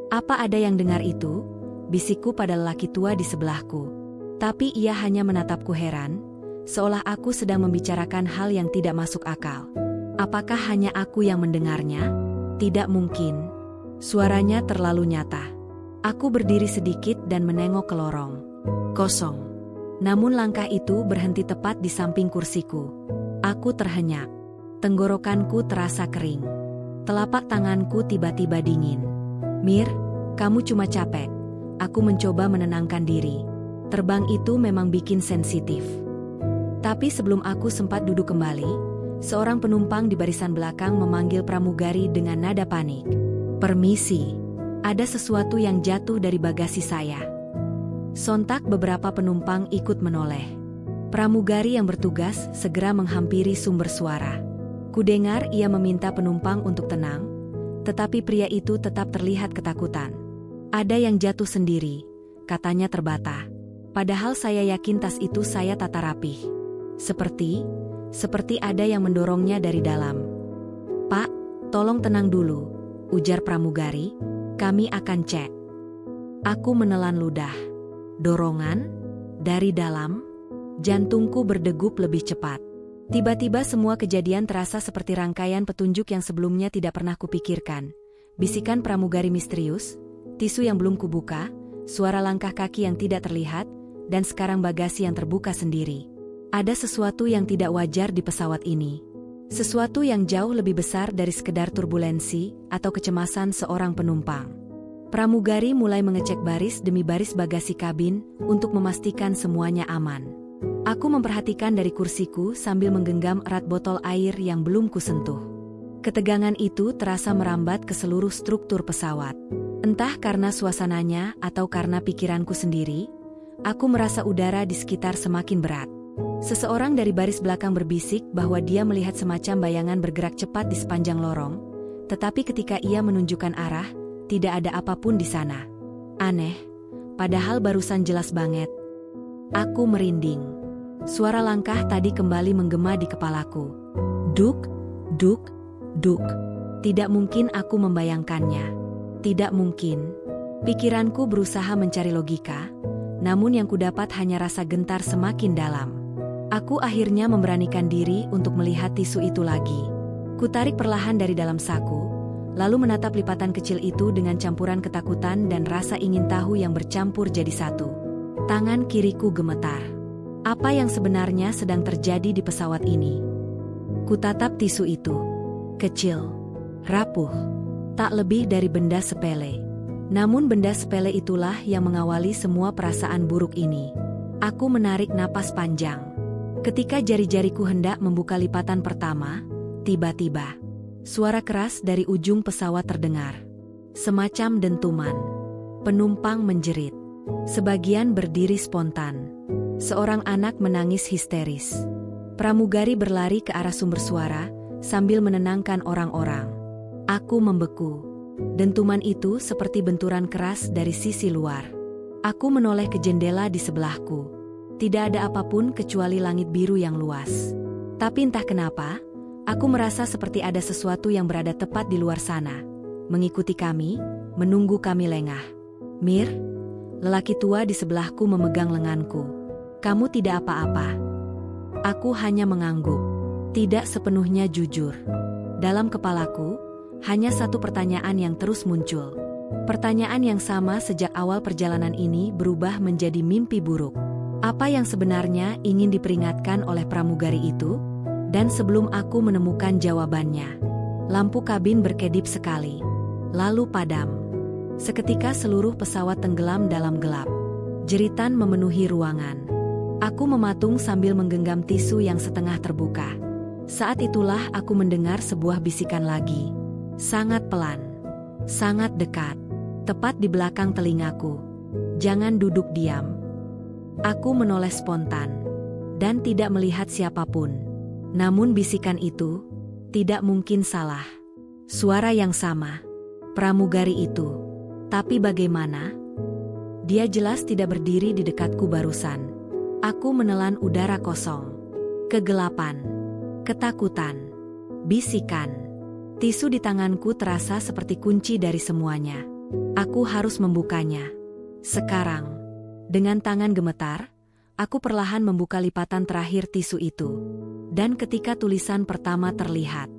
Apa ada yang dengar itu? Bisikku pada lelaki tua di sebelahku. Tapi ia hanya menatapku heran, seolah aku sedang membicarakan hal yang tidak masuk akal. Apakah hanya aku yang mendengarnya? Tidak mungkin. Suaranya terlalu nyata. Aku berdiri sedikit dan menengok ke lorong. Kosong. Namun langkah itu berhenti tepat di samping kursiku. Aku terhenyak. Tenggorokanku terasa kering. Telapak tanganku tiba-tiba dingin. Mir, kamu cuma capek. Aku mencoba menenangkan diri. Terbang itu memang bikin sensitif. Tapi sebelum aku sempat duduk kembali, seorang penumpang di barisan belakang memanggil pramugari dengan nada panik. Permisi. Ada sesuatu yang jatuh dari bagasi saya. Sontak beberapa penumpang ikut menoleh. Pramugari yang bertugas segera menghampiri sumber suara. Kudengar ia meminta penumpang untuk tenang, tetapi pria itu tetap terlihat ketakutan. Ada yang jatuh sendiri, katanya terbata. Padahal saya yakin tas itu saya tata rapih. Seperti ada yang mendorongnya dari dalam. Pak, tolong tenang dulu, ujar pramugari. Kami akan cek. Aku menelan ludah. Dorongan? Dari dalam? Jantungku berdegup lebih cepat. Tiba-tiba semua kejadian terasa seperti rangkaian petunjuk yang sebelumnya tidak pernah kupikirkan. Bisikan pramugari misterius, tisu yang belum kubuka, suara langkah kaki yang tidak terlihat, dan sekarang bagasi yang terbuka sendiri. Ada sesuatu yang tidak wajar di pesawat ini. Sesuatu yang jauh lebih besar dari sekedar turbulensi atau kecemasan seorang penumpang. Pramugari mulai mengecek baris demi baris bagasi kabin untuk memastikan semuanya aman. Aku memperhatikan dari kursiku sambil menggenggam erat botol air yang belum kusentuh. Ketegangan itu terasa merambat ke seluruh struktur pesawat. Entah karena suasananya atau karena pikiranku sendiri, aku merasa udara di sekitar semakin berat. Seseorang dari baris belakang berbisik bahwa dia melihat semacam bayangan bergerak cepat di sepanjang lorong, tetapi ketika ia menunjukkan arah, tidak ada apapun di sana. Aneh, padahal barusan jelas banget. Aku merinding. Suara langkah tadi kembali menggema di kepalaku. Duk, duk, duk. Tidak mungkin aku membayangkannya. Tidak mungkin. Pikiranku berusaha mencari logika, namun yang kudapat hanya rasa gentar semakin dalam. Aku akhirnya memberanikan diri untuk melihat tisu itu lagi. Kutarik perlahan dari dalam saku, lalu menatap lipatan kecil itu dengan campuran ketakutan dan rasa ingin tahu yang bercampur jadi satu. Tangan kiriku gemetar. Apa yang sebenarnya sedang terjadi di pesawat ini? Kutatap tisu itu. Kecil, rapuh, tak lebih dari benda sepele. Namun benda sepele itulah yang mengawali semua perasaan buruk ini. Aku menarik napas panjang. Ketika jari-jariku hendak membuka lipatan pertama, tiba-tiba suara keras dari ujung pesawat terdengar. Semacam dentuman. Penumpang menjerit. Sebagian berdiri spontan. Seorang anak menangis histeris. Pramugari berlari ke arah sumber suara sambil menenangkan orang-orang. Aku membeku. Dentuman itu seperti benturan keras dari sisi luar. Aku menoleh ke jendela di sebelahku. Tidak ada apapun kecuali langit biru yang luas. Tapi entah kenapa, aku merasa seperti ada sesuatu yang berada tepat di luar sana, mengikuti kami, menunggu kami lengah. Mir, lelaki tua di sebelahku memegang lenganku. Kamu tidak apa-apa. Aku hanya mengangguk. Tidak sepenuhnya jujur. Dalam kepalaku, hanya satu pertanyaan yang terus muncul. Pertanyaan yang sama sejak awal perjalanan ini berubah menjadi mimpi buruk. Apa yang sebenarnya ingin diperingatkan oleh pramugari itu? Dan sebelum aku menemukan jawabannya, lampu kabin berkedip sekali, lalu padam. Seketika seluruh pesawat tenggelam dalam gelap. Jeritan memenuhi ruangan. Aku mematung sambil menggenggam tisu yang setengah terbuka. Saat itulah aku mendengar sebuah bisikan lagi. Sangat pelan. Sangat dekat. Tepat di belakang telingaku. Jangan duduk diam. Aku menoleh spontan. Dan tidak melihat siapapun. Namun bisikan itu tidak mungkin salah. Suara yang sama. Pramugari itu. Tapi bagaimana? Dia jelas tidak berdiri di dekatku barusan. Aku menelan udara kosong. Kegelapan. Ketakutan. Bisikan. Tisu di tanganku terasa seperti kunci dari semuanya. Aku harus membukanya. Sekarang. Dengan tangan gemetar, aku perlahan membuka lipatan terakhir tisu itu. Dan ketika tulisan pertama terlihat,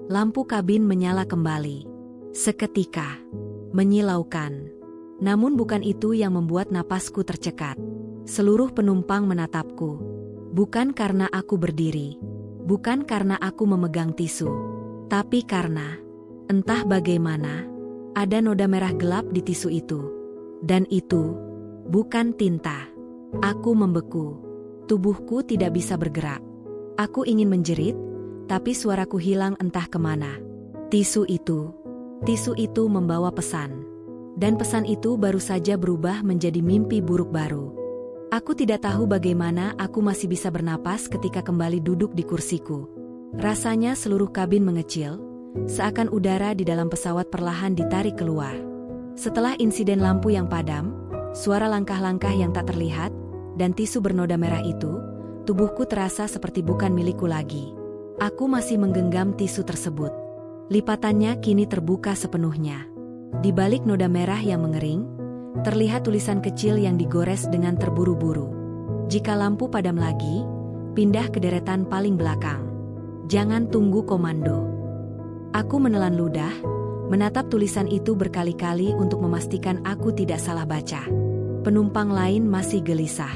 lampu kabin menyala kembali. Seketika. Menyilaukan. Namun bukan itu yang membuat napasku tercekat. Seluruh penumpang menatapku. Bukan karena aku berdiri. Bukan karena aku memegang tisu. Tapi karena, entah bagaimana, ada noda merah gelap di tisu itu. Dan itu, bukan tinta. Aku membeku. Tubuhku tidak bisa bergerak. Aku ingin menjerit, tapi suaraku hilang entah kemana. Tisu itu membawa pesan. Dan pesan itu baru saja berubah menjadi mimpi buruk baru. Aku tidak tahu bagaimana aku masih bisa bernapas ketika kembali duduk di kursiku. Rasanya seluruh kabin mengecil, seakan udara di dalam pesawat perlahan ditarik keluar. Setelah insiden lampu yang padam, suara langkah-langkah yang tak terlihat, dan tisu bernoda merah itu, tubuhku terasa seperti bukan milikku lagi. Aku masih menggenggam tisu tersebut. Lipatannya kini terbuka sepenuhnya. Di balik noda merah yang mengering, terlihat tulisan kecil yang digores dengan terburu-buru. Jika lampu padam lagi, pindah ke deretan paling belakang. Jangan tunggu komando. Aku menelan ludah, menatap tulisan itu berkali-kali untuk memastikan aku tidak salah baca. Penumpang lain masih gelisah.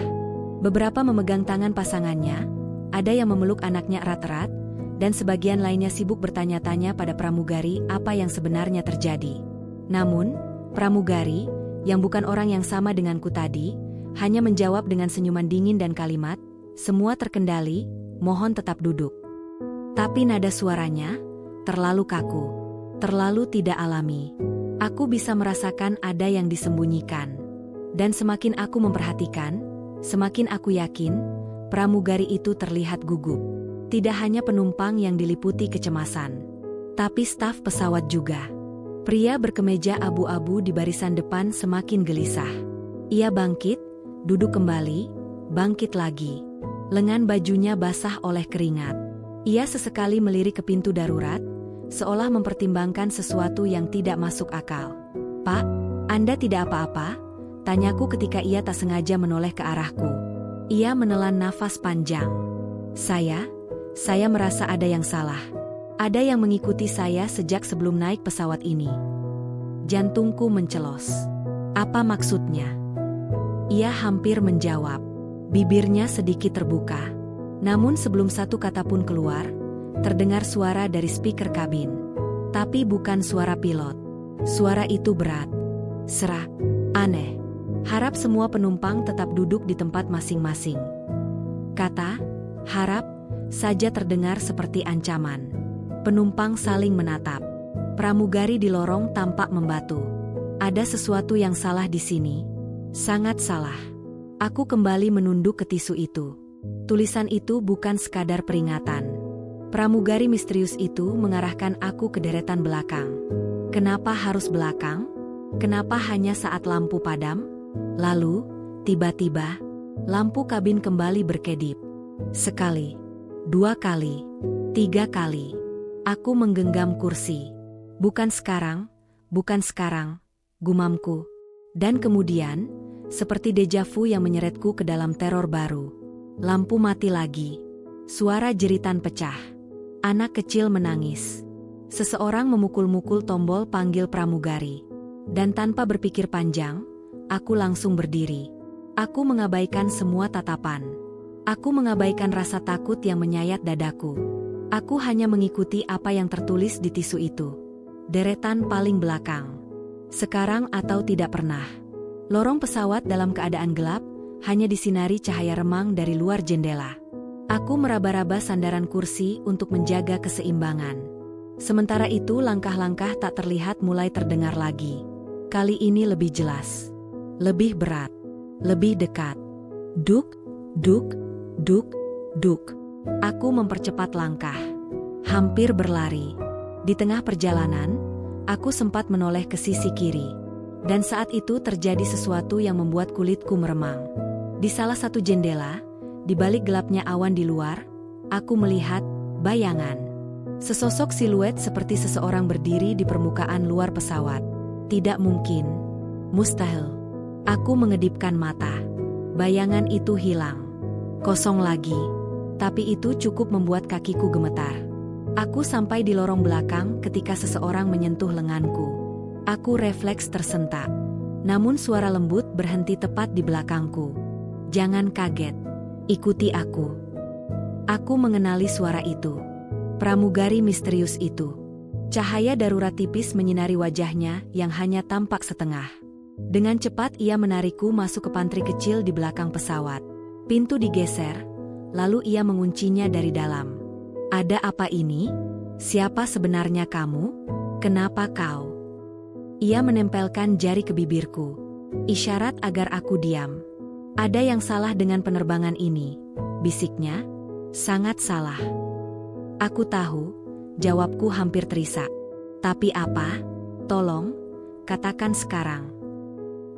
Beberapa memegang tangan pasangannya, ada yang memeluk anaknya erat-erat, dan sebagian lainnya sibuk bertanya-tanya pada pramugari apa yang sebenarnya terjadi. Namun, pramugari, yang bukan orang yang sama denganku tadi, hanya menjawab dengan senyuman dingin dan kalimat, "Semua terkendali, mohon tetap duduk." Tapi nada suaranya terlalu kaku, terlalu tidak alami. Aku bisa merasakan ada yang disembunyikan. Dan semakin aku memperhatikan, semakin aku yakin, pramugari itu terlihat gugup. Tidak hanya penumpang yang diliputi kecemasan, tapi staf pesawat juga. Pria berkemeja abu-abu di barisan depan semakin gelisah. Ia bangkit, duduk kembali, bangkit lagi. Lengan bajunya basah oleh keringat. Ia sesekali melirik ke pintu darurat, seolah mempertimbangkan sesuatu yang tidak masuk akal. "Pak, Anda tidak apa-apa?" tanyaku ketika ia tak sengaja menoleh ke arahku. Ia menelan nafas panjang. Saya merasa ada yang salah. Ada yang mengikuti saya sejak sebelum naik pesawat ini. Jantungku mencelos. Apa maksudnya? Ia hampir menjawab. Bibirnya sedikit terbuka. Namun sebelum satu kata pun keluar, terdengar suara dari speaker kabin. Tapi bukan suara pilot. Suara itu berat. Serak. Aneh. Harap semua penumpang tetap duduk di tempat masing-masing. Kata, harap, saja terdengar seperti ancaman. Penumpang saling menatap. Pramugari di lorong tampak membatu. Ada sesuatu yang salah di sini. Sangat salah. Aku kembali menunduk ke tisu itu. Tulisan itu bukan sekadar peringatan. Pramugari misterius itu mengarahkan aku ke deretan belakang. Kenapa harus belakang? Kenapa hanya saat lampu padam? Lalu, tiba-tiba, lampu kabin kembali berkedip. Sekali, 2 kali, 3 kali. Aku menggenggam kursi. Bukan sekarang, gumamku. Dan kemudian, seperti deja vu yang menyeretku ke dalam teror baru. Lampu mati lagi. Suara jeritan pecah. Anak kecil menangis. Seseorang memukul-mukul tombol panggil pramugari. Dan tanpa berpikir panjang, aku langsung berdiri. Aku mengabaikan semua tatapan. Aku mengabaikan rasa takut yang menyayat dadaku. Aku hanya mengikuti apa yang tertulis di tisu itu. Deretan paling belakang. Sekarang atau tidak pernah. Lorong pesawat dalam keadaan gelap, hanya disinari cahaya remang dari luar jendela. Aku meraba-raba sandaran kursi untuk menjaga keseimbangan. Sementara itu langkah-langkah tak terlihat mulai terdengar lagi. Kali ini lebih jelas. Lebih berat. Lebih dekat. Duk, duk, duk, duk. Aku mempercepat langkah. Hampir berlari. Di tengah perjalanan, aku sempat menoleh ke sisi kiri. Dan saat itu terjadi sesuatu yang membuat kulitku meremang. Di salah satu jendela, di balik gelapnya awan di luar, aku melihat bayangan. Sesosok siluet seperti seseorang berdiri di permukaan luar pesawat. Tidak mungkin. Mustahil. Aku mengedipkan mata. Bayangan itu hilang. Kosong lagi. Tapi itu cukup membuat kakiku gemetar. Aku sampai di lorong belakang ketika seseorang menyentuh lenganku. Aku refleks tersentak. Namun suara lembut berhenti tepat di belakangku. Jangan kaget. Ikuti aku. Aku mengenali suara itu. Pramugari misterius itu. Cahaya darurat tipis menyinari wajahnya yang hanya tampak setengah. Dengan cepat ia menarikku masuk ke pantry kecil di belakang pesawat. Pintu digeser, lalu ia menguncinya dari dalam. Ada apa ini? Siapa sebenarnya kamu? Kenapa kau? Ia menempelkan jari ke bibirku. Isyarat agar aku diam. Ada yang salah dengan penerbangan ini, bisiknya. Sangat salah. Aku tahu, jawabku hampir terisak. Tapi apa? Tolong, katakan sekarang.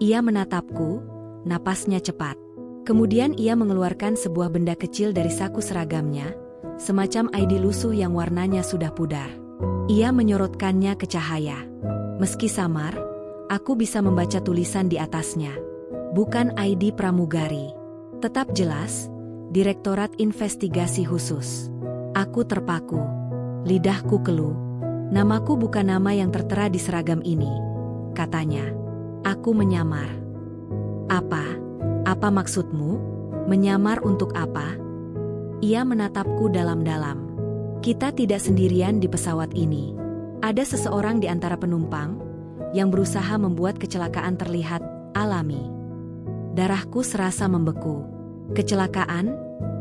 Ia menatapku, napasnya cepat. Kemudian ia mengeluarkan sebuah benda kecil dari saku seragamnya, semacam ID lusuh yang warnanya sudah pudar. Ia menyorotkannya ke cahaya. Meski samar, aku bisa membaca tulisan di atasnya. Bukan ID pramugari. Tetap jelas, Direktorat Investigasi Khusus. Aku terpaku. Lidahku keluh. Namaku bukan nama yang tertera di seragam ini, katanya. Aku menyamar. Apa? Apa maksudmu? Menyamar untuk apa? Ia menatapku dalam-dalam. Kita tidak sendirian di pesawat ini. Ada seseorang di antara penumpang yang berusaha membuat kecelakaan terlihat alami. Darahku serasa membeku. Kecelakaan,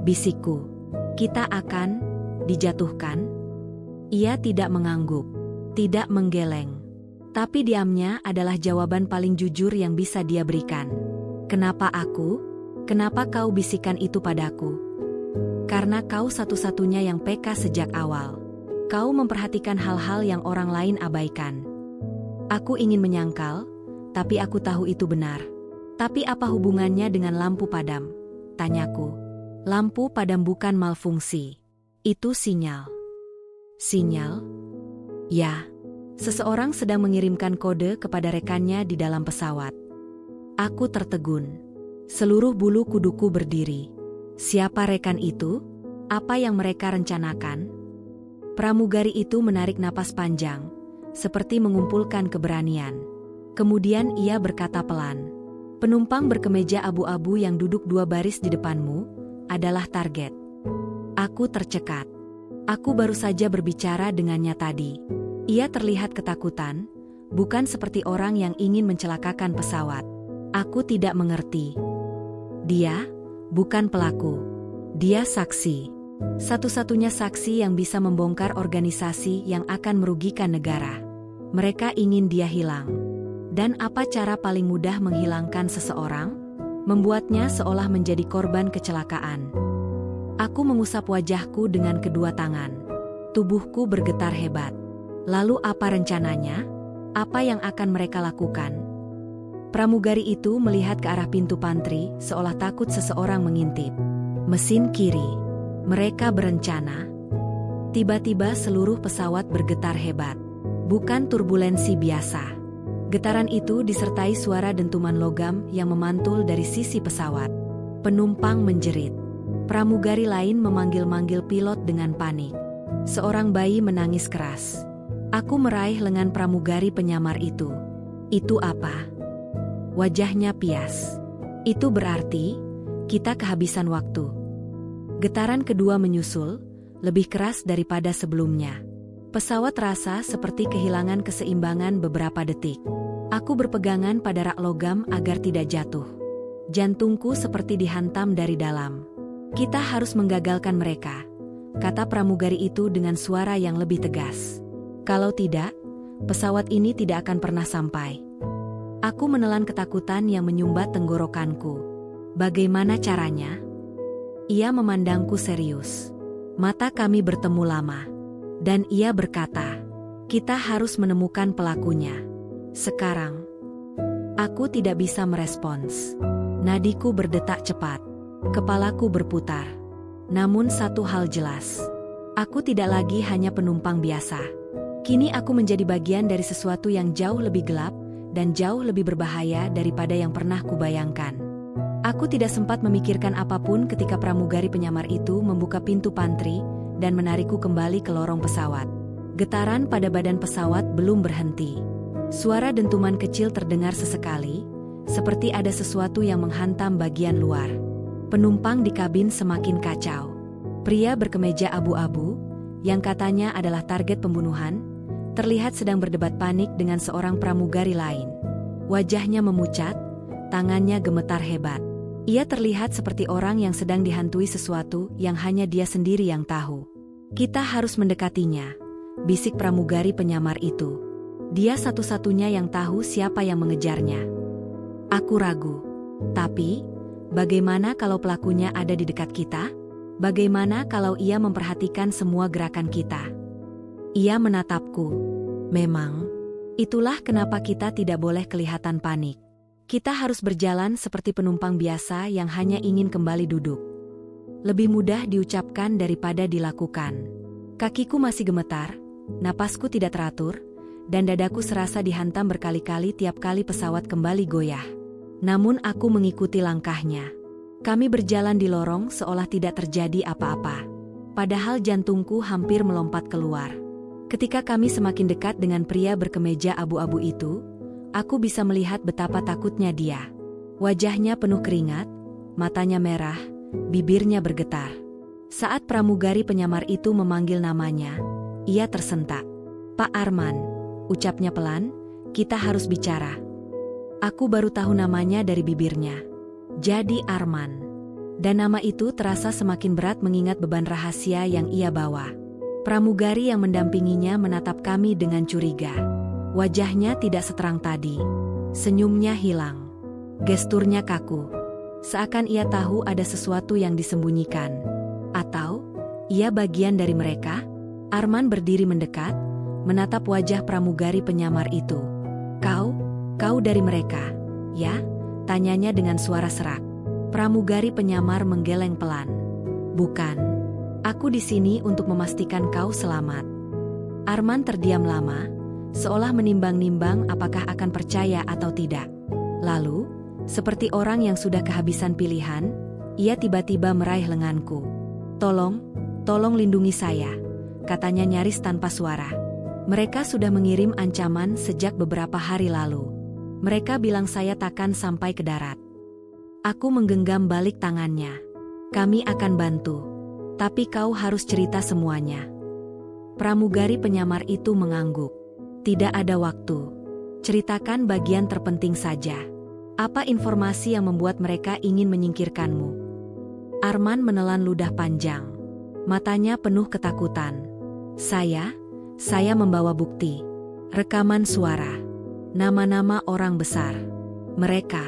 bisikku. Kita akan dijatuhkan. Ia tidak mengangguk, tidak menggeleng. Tapi diamnya adalah jawaban paling jujur yang bisa dia berikan. Kenapa aku? Kenapa kau bisikan itu padaku? Karena kau satu-satunya yang peka sejak awal. Kau memperhatikan hal-hal yang orang lain abaikan. Aku ingin menyangkal, tapi aku tahu itu benar. Tapi apa hubungannya dengan lampu padam? Tanyaku. Lampu padam bukan malfungsi. Itu sinyal. Sinyal? Ya. Seseorang sedang mengirimkan kode kepada rekannya di dalam pesawat. Aku tertegun. Seluruh bulu kuduku berdiri. Siapa rekan itu? Apa yang mereka rencanakan? Pramugari itu menarik napas panjang, seperti mengumpulkan keberanian. Kemudian ia berkata pelan. Penumpang berkemeja abu-abu yang duduk 2 baris di depanmu adalah target. Aku tercekat. Aku baru saja berbicara dengannya tadi. Ia terlihat ketakutan, bukan seperti orang yang ingin mencelakakan pesawat. Aku tidak mengerti. Dia bukan pelaku. Dia saksi. Satu-satunya saksi yang bisa membongkar organisasi yang akan merugikan negara. Mereka ingin dia hilang. Dan apa cara paling mudah menghilangkan seseorang? Membuatnya seolah menjadi korban kecelakaan. Aku mengusap wajahku dengan kedua tangan. Tubuhku bergetar hebat. Lalu apa rencananya? Apa yang akan mereka lakukan? Pramugari itu melihat ke arah pintu pantry, seolah takut seseorang mengintip. Mesin kiri. Mereka berencana. Tiba-tiba seluruh pesawat bergetar hebat. Bukan turbulensi biasa. Getaran itu disertai suara dentuman logam yang memantul dari sisi pesawat. Penumpang menjerit. Pramugari lain memanggil-manggil pilot dengan panik. Seorang bayi menangis keras. Aku meraih lengan pramugari penyamar itu. Itu apa? Wajahnya pias. Itu berarti kita kehabisan waktu. Getaran kedua menyusul, lebih keras daripada sebelumnya. Pesawat rasa seperti kehilangan keseimbangan beberapa detik. Aku berpegangan pada rak logam agar tidak jatuh. Jantungku seperti dihantam dari dalam. Kita harus menggagalkan mereka, kata pramugari itu dengan suara yang lebih tegas. Kalau tidak, pesawat ini tidak akan pernah sampai. Aku menelan ketakutan yang menyumbat tenggorokanku. Bagaimana caranya? Ia memandangku serius. Mata kami bertemu lama. Dan ia berkata, kita harus menemukan pelakunya. Sekarang. Aku tidak bisa merespons. Nadiku berdetak cepat. Kepalaku berputar. Namun satu hal jelas. Aku tidak lagi hanya penumpang biasa. Kini aku menjadi bagian dari sesuatu yang jauh lebih gelap dan jauh lebih berbahaya daripada yang pernah kubayangkan. Aku tidak sempat memikirkan apapun ketika pramugari penyamar itu membuka pintu pantry dan menarikku kembali ke lorong pesawat. Getaran pada badan pesawat belum berhenti. Suara dentuman kecil terdengar sesekali, seperti ada sesuatu yang menghantam bagian luar. Penumpang di kabin semakin kacau. Pria berkemeja abu-abu, yang katanya adalah target pembunuhan, terlihat sedang berdebat panik dengan seorang pramugari lain. Wajahnya memucat, tangannya gemetar hebat. Ia terlihat seperti orang yang sedang dihantui sesuatu yang hanya dia sendiri yang tahu. Kita harus mendekatinya, bisik pramugari penyamar itu. Dia satu-satunya yang tahu siapa yang mengejarnya. Aku ragu. Tapi, bagaimana kalau pelakunya ada di dekat kita? Bagaimana kalau ia memperhatikan semua gerakan kita? Ia menatapku. Memang, itulah kenapa kita tidak boleh kelihatan panik. Kita harus berjalan seperti penumpang biasa yang hanya ingin kembali duduk. Lebih mudah diucapkan daripada dilakukan. Kakiku masih gemetar, napasku tidak teratur, dan dadaku serasa dihantam berkali-kali tiap kali pesawat kembali goyah. Namun aku mengikuti langkahnya. Kami berjalan di lorong seolah tidak terjadi apa-apa. Padahal jantungku hampir melompat keluar. Ketika kami semakin dekat dengan pria berkemeja abu-abu itu, aku bisa melihat betapa takutnya dia. Wajahnya penuh keringat, matanya merah, bibirnya bergetar. Saat pramugari penyamar itu memanggil namanya, ia tersentak. Pak Arman, ucapnya pelan, kita harus bicara. Aku baru tahu namanya dari bibirnya. Jadi Arman. Dan nama itu terasa semakin berat mengingat beban rahasia yang ia bawa. Pramugari yang mendampinginya menatap kami dengan curiga. Wajahnya tidak seterang tadi. Senyumnya hilang. Gesturnya kaku. Seakan ia tahu ada sesuatu yang disembunyikan. Atau, ia bagian dari mereka? Arman berdiri mendekat, menatap wajah pramugari penyamar itu. Kau dari mereka, ya? Tanyanya dengan suara serak. Pramugari penyamar menggeleng pelan. Bukan. Aku di sini untuk memastikan kau selamat. Arman terdiam lama, seolah menimbang-nimbang apakah akan percaya atau tidak. Lalu, seperti orang yang sudah kehabisan pilihan, ia tiba-tiba meraih lenganku. Tolong lindungi saya, katanya nyaris tanpa suara. Mereka sudah mengirim ancaman sejak beberapa hari lalu. Mereka bilang saya takkan sampai ke darat. Aku menggenggam balik tangannya. Kami akan bantu. Tapi kau harus cerita semuanya. Pramugari penyamar itu mengangguk. Tidak ada waktu. Ceritakan bagian terpenting saja. Apa informasi yang membuat mereka ingin menyingkirkanmu? Arman menelan ludah panjang. Matanya penuh ketakutan. Saya membawa bukti. Rekaman suara. Nama-nama orang besar. Mereka.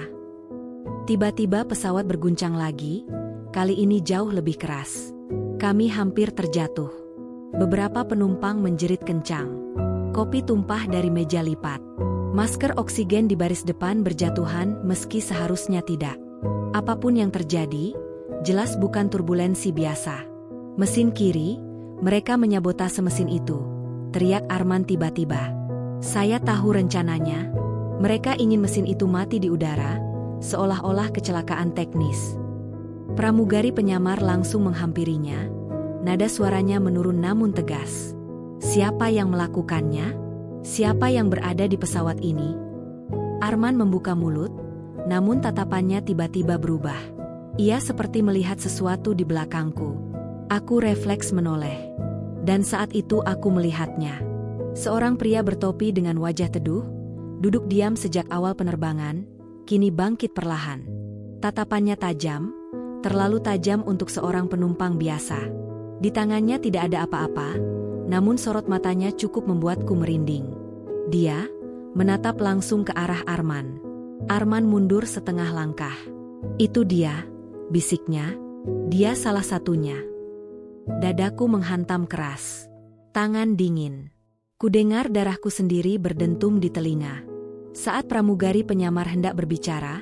Tiba-tiba pesawat berguncang lagi, kali ini jauh lebih keras. Kami hampir terjatuh. Beberapa penumpang menjerit kencang. Kopi tumpah dari meja lipat. Masker oksigen di baris depan berjatuhan meski seharusnya tidak. Apapun yang terjadi, jelas bukan turbulensi biasa. Mesin kiri, mereka menyabotase mesin itu, teriak Arman tiba-tiba. Saya tahu rencananya. Mereka ingin mesin itu mati di udara, seolah-olah kecelakaan teknis. Pramugari penyamar langsung menghampirinya. Nada suaranya menurun namun tegas. Siapa yang melakukannya? Siapa yang berada di pesawat ini? Arman membuka mulut, namun tatapannya tiba-tiba berubah. Ia seperti melihat sesuatu di belakangku. Aku refleks menoleh. Dan saat itu aku melihatnya. Seorang pria bertopi dengan wajah teduh, duduk diam sejak awal penerbangan, kini bangkit perlahan. Tatapannya tajam, terlalu tajam untuk seorang penumpang biasa. Di tangannya tidak ada apa-apa, namun sorot matanya cukup membuatku merinding. Dia menatap langsung ke arah Arman. Arman mundur setengah langkah. Itu dia, bisiknya. Dia salah satunya. Dadaku menghantam keras. Tangan dingin. Kudengar darahku sendiri berdentum di telinga. Saat pramugari penyamar hendak berbicara,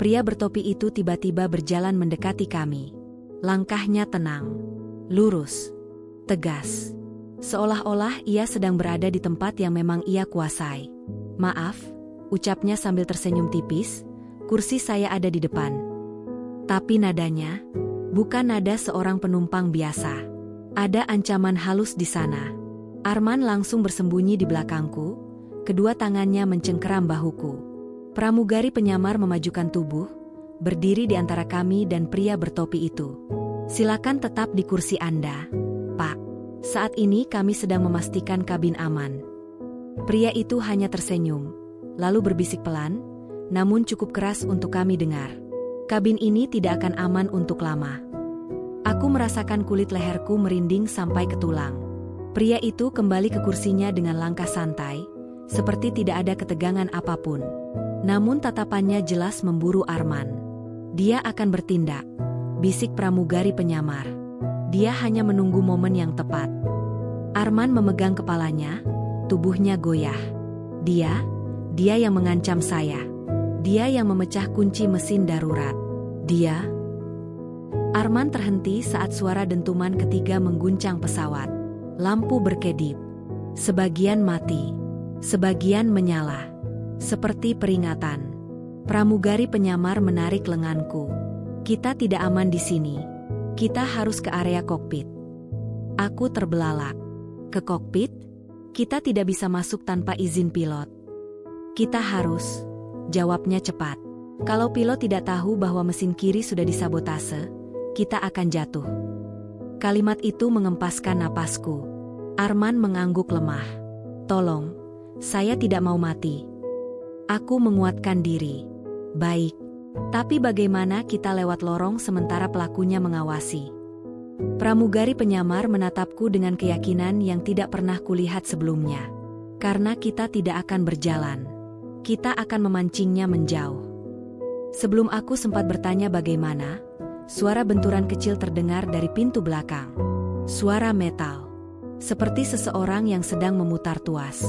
pria bertopi itu tiba-tiba berjalan mendekati kami. Langkahnya tenang, lurus, tegas. Seolah-olah ia sedang berada di tempat yang memang ia kuasai. Maaf, ucapnya sambil tersenyum tipis, kursi saya ada di depan. Tapi nadanya, bukan nada seorang penumpang biasa. Ada ancaman halus di sana. Arman langsung bersembunyi di belakangku, kedua tangannya mencengkeram bahuku. Pramugari penyamar memajukan tubuh, berdiri di antara kami dan pria bertopi itu. Silakan tetap di kursi Anda, Pak. Saat ini kami sedang memastikan kabin aman. Pria itu hanya tersenyum, lalu berbisik pelan, namun cukup keras untuk kami dengar. Kabin ini tidak akan aman untuk lama. Aku merasakan kulit leherku merinding sampai ke tulang. Pria itu kembali ke kursinya dengan langkah santai, seperti tidak ada ketegangan apapun. Namun tatapannya jelas memburu Arman. Dia akan bertindak, bisik pramugari penyamar. Dia hanya menunggu momen yang tepat. Arman memegang kepalanya, tubuhnya goyah. Dia yang mengancam saya. Dia yang memecah kunci mesin darurat. Arman terhenti saat suara dentuman ketiga mengguncang pesawat. Lampu berkedip. Sebagian mati, sebagian menyala. Seperti peringatan. Pramugari penyamar menarik lenganku. Kita tidak aman di sini. Kita harus ke area kokpit. Aku terbelalak. Ke kokpit? Kita tidak bisa masuk tanpa izin pilot. Kita harus. Jawabnya cepat. Kalau pilot tidak tahu bahwa mesin kiri sudah disabotase, kita akan jatuh. Kalimat itu mengempaskan napasku. Arman mengangguk lemah. Tolong, saya tidak mau mati. Aku menguatkan diri. Baik. Tapi bagaimana kita lewat lorong sementara pelakunya mengawasi? Pramugari penyamar menatapku dengan keyakinan yang tidak pernah kulihat sebelumnya. Karena kita tidak akan berjalan. Kita akan memancingnya menjauh. Sebelum aku sempat bertanya bagaimana, suara benturan kecil terdengar dari pintu belakang. Suara metal. Seperti seseorang yang sedang memutar tuas.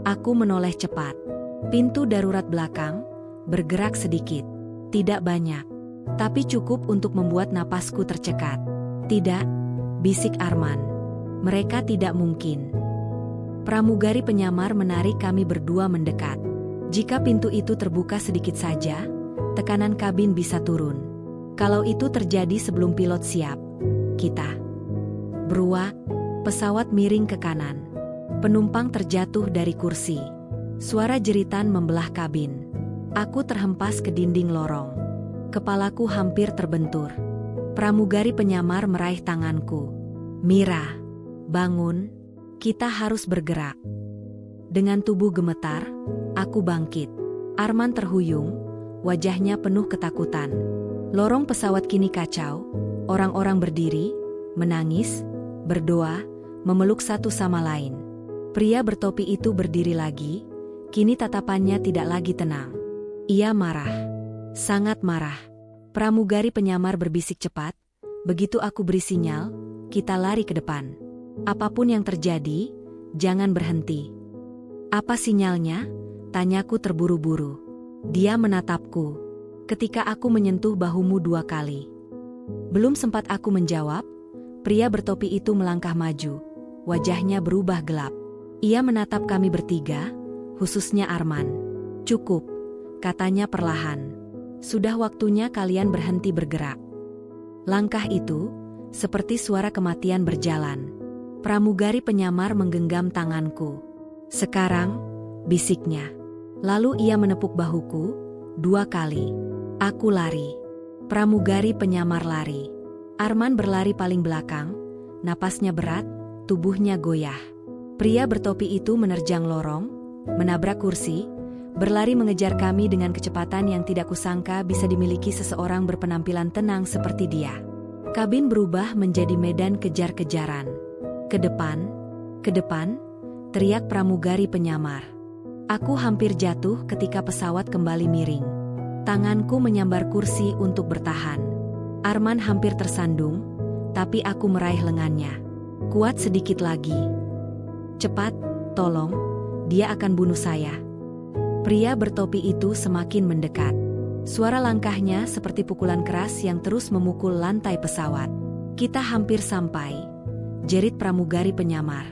Aku menoleh cepat. Pintu darurat belakang bergerak sedikit. Tidak banyak, tapi cukup untuk membuat napasku tercekat. Tidak, bisik Arman. Mereka tidak mungkin. Pramugari penyamar menarik kami berdua mendekat. Jika pintu itu terbuka sedikit saja, tekanan kabin bisa turun. Kalau itu terjadi sebelum pilot siap, kita beruak, pesawat miring ke kanan. Penumpang terjatuh dari kursi. Suara jeritan membelah kabin. Aku terhempas ke dinding lorong. Kepalaku hampir terbentur. Pramugari penyamar meraih tanganku. Mira, bangun. Kita harus bergerak. Dengan tubuh gemetar, aku bangkit. Arman terhuyung, wajahnya penuh ketakutan. Lorong pesawat kini kacau. Orang-orang berdiri, menangis, berdoa, memeluk satu sama lain. Pria bertopi itu berdiri lagi. Kini tatapannya tidak lagi tenang. Ia marah. Sangat marah. Pramugari penyamar berbisik cepat. Begitu aku beri sinyal, kita lari ke depan. Apapun yang terjadi, jangan berhenti. Apa sinyalnya? Tanyaku terburu-buru. Dia menatapku. Ketika aku menyentuh bahumu 2 kali. Belum sempat aku menjawab, pria bertopi itu melangkah maju. Wajahnya berubah gelap. Ia menatap kami bertiga, khususnya Arman. Cukup, katanya perlahan. Sudah waktunya kalian berhenti bergerak. Langkah itu, seperti suara kematian berjalan. Pramugari penyamar menggenggam tanganku. Sekarang, bisiknya. Lalu ia menepuk bahuku 2 kali. Aku lari. Pramugari penyamar lari. Arman berlari paling belakang, napasnya berat, tubuhnya goyah. Pria bertopi itu menerjang lorong, menabrak kursi, berlari mengejar kami dengan kecepatan yang tidak kusangka bisa dimiliki seseorang berpenampilan tenang seperti dia. Kabin berubah menjadi medan kejar-kejaran. Ke depan, teriak pramugari penyamar. Aku hampir jatuh ketika pesawat kembali miring. Tanganku menyambar kursi untuk bertahan. Arman hampir tersandung, tapi aku meraih lengannya. Kuat sedikit lagi. Cepat, tolong, dia akan bunuh saya. Pria bertopi itu semakin mendekat. Suara langkahnya seperti pukulan keras yang terus memukul lantai pesawat. Kita hampir sampai, jerit pramugari penyamar.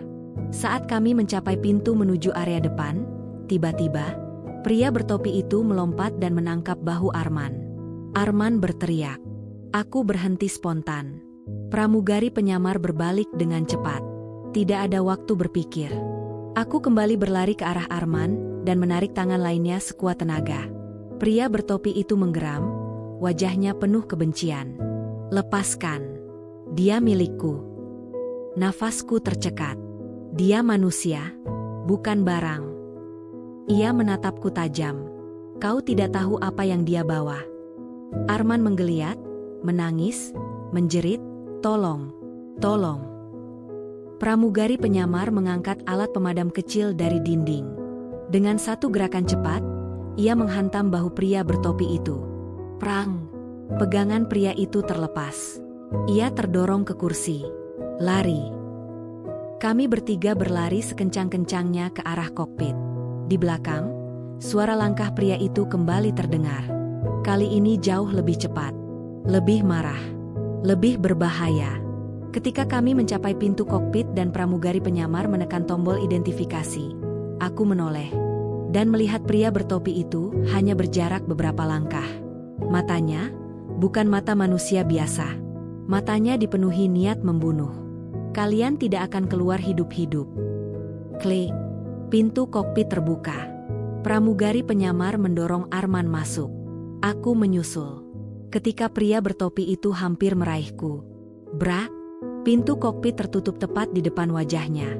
Saat kami mencapai pintu menuju area depan, tiba-tiba, pria bertopi itu melompat dan menangkap bahu Arman. Arman berteriak. Aku berhenti spontan. Pramugari penyamar berbalik dengan cepat. Tidak ada waktu berpikir. Aku kembali berlari ke arah Arman dan menarik tangan lainnya sekuat tenaga. Pria bertopi itu menggeram, wajahnya penuh kebencian. Lepaskan. Dia milikku. Nafasku tercekat. Dia manusia, bukan barang. Ia menatapku tajam. Kau tidak tahu apa yang dia bawa. Arman menggeliat, menangis, menjerit, tolong, tolong. Pramugari penyamar mengangkat alat pemadam kecil dari dinding. Dengan satu gerakan cepat, ia menghantam bahu pria bertopi itu. Prang! Pegangan pria itu terlepas. Ia terdorong ke kursi. Lari. Kami bertiga berlari sekencang-kencangnya ke arah kokpit. Di belakang, suara langkah pria itu kembali terdengar. Kali ini jauh lebih cepat, lebih marah, lebih berbahaya. Ketika kami mencapai pintu kokpit dan pramugari penyamar menekan tombol identifikasi, aku menoleh dan melihat pria bertopi itu hanya berjarak beberapa langkah. Matanya, bukan mata manusia biasa. Matanya dipenuhi niat membunuh. Kalian tidak akan keluar hidup-hidup. Klik. Pintu kokpit terbuka. Pramugari penyamar mendorong Arman masuk. Aku menyusul. Ketika pria bertopi itu hampir meraihku. Brak! Pintu kokpit tertutup tepat di depan wajahnya.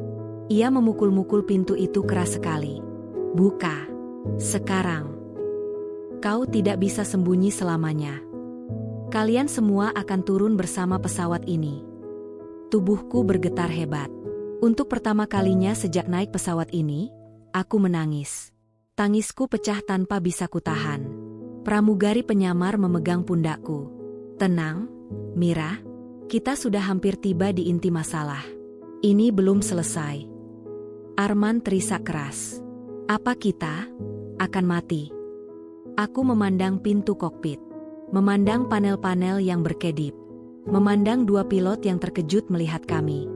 Ia memukul-mukul pintu itu keras sekali. Buka. Sekarang. Kau tidak bisa sembunyi selamanya. Kalian semua akan turun bersama pesawat ini. Tubuhku bergetar hebat. Untuk pertama kalinya sejak naik pesawat ini, aku menangis. Tangisku pecah tanpa bisa kutahan. Pramugari penyamar memegang pundakku. Tenang, Mira. Kita sudah hampir tiba di inti masalah. Ini belum selesai. Arman terisak keras. Apa kita akan mati? Aku memandang pintu kokpit. Memandang panel-panel yang berkedip. Memandang 2 pilot yang terkejut melihat kami.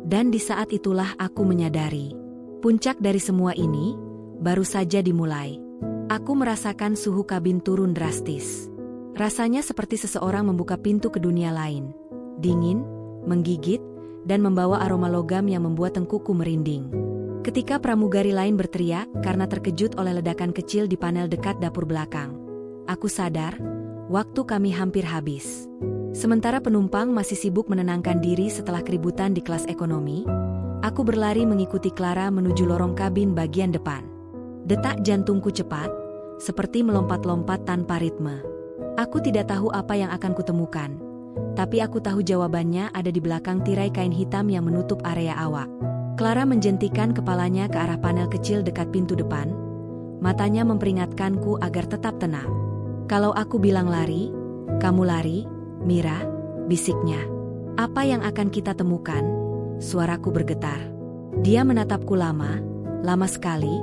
Dan di saat itulah aku menyadari. Puncak dari semua ini baru saja dimulai. Aku merasakan suhu kabin turun drastis. Rasanya seperti seseorang membuka pintu ke dunia lain. Dingin, menggigit, dan membawa aroma logam yang membuat tengkukku merinding. Ketika pramugari lain berteriak karena terkejut oleh ledakan kecil di panel dekat dapur belakang, aku sadar, waktu kami hampir habis. Sementara penumpang masih sibuk menenangkan diri setelah keributan di kelas ekonomi, aku berlari mengikuti Clara menuju lorong kabin bagian depan. Detak jantungku cepat, seperti melompat-lompat tanpa ritme. Aku tidak tahu apa yang akan kutemukan. Tapi aku tahu jawabannya ada di belakang tirai kain hitam yang menutup area awak. Clara menjentikan kepalanya ke arah panel kecil dekat pintu depan. Matanya memperingatkanku agar tetap tenang. Kalau aku bilang lari, kamu lari, Mira, bisiknya. Apa yang akan kita temukan? Suaraku bergetar. Dia menatapku lama sekali,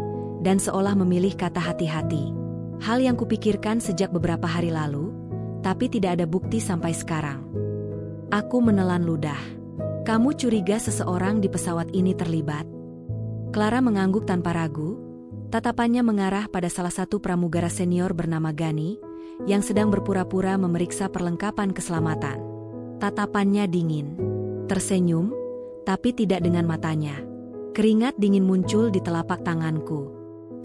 dan seolah memilih kata hati-hati. Hal yang kupikirkan sejak beberapa hari lalu, tapi tidak ada bukti sampai sekarang. Aku menelan ludah. Kamu curiga seseorang di pesawat ini terlibat? Clara mengangguk tanpa ragu, tatapannya mengarah pada salah satu pramugara senior bernama Gani, yang sedang berpura-pura memeriksa perlengkapan keselamatan. Tatapannya dingin. Tersenyum, tapi tidak dengan matanya. Keringat dingin muncul di telapak tanganku.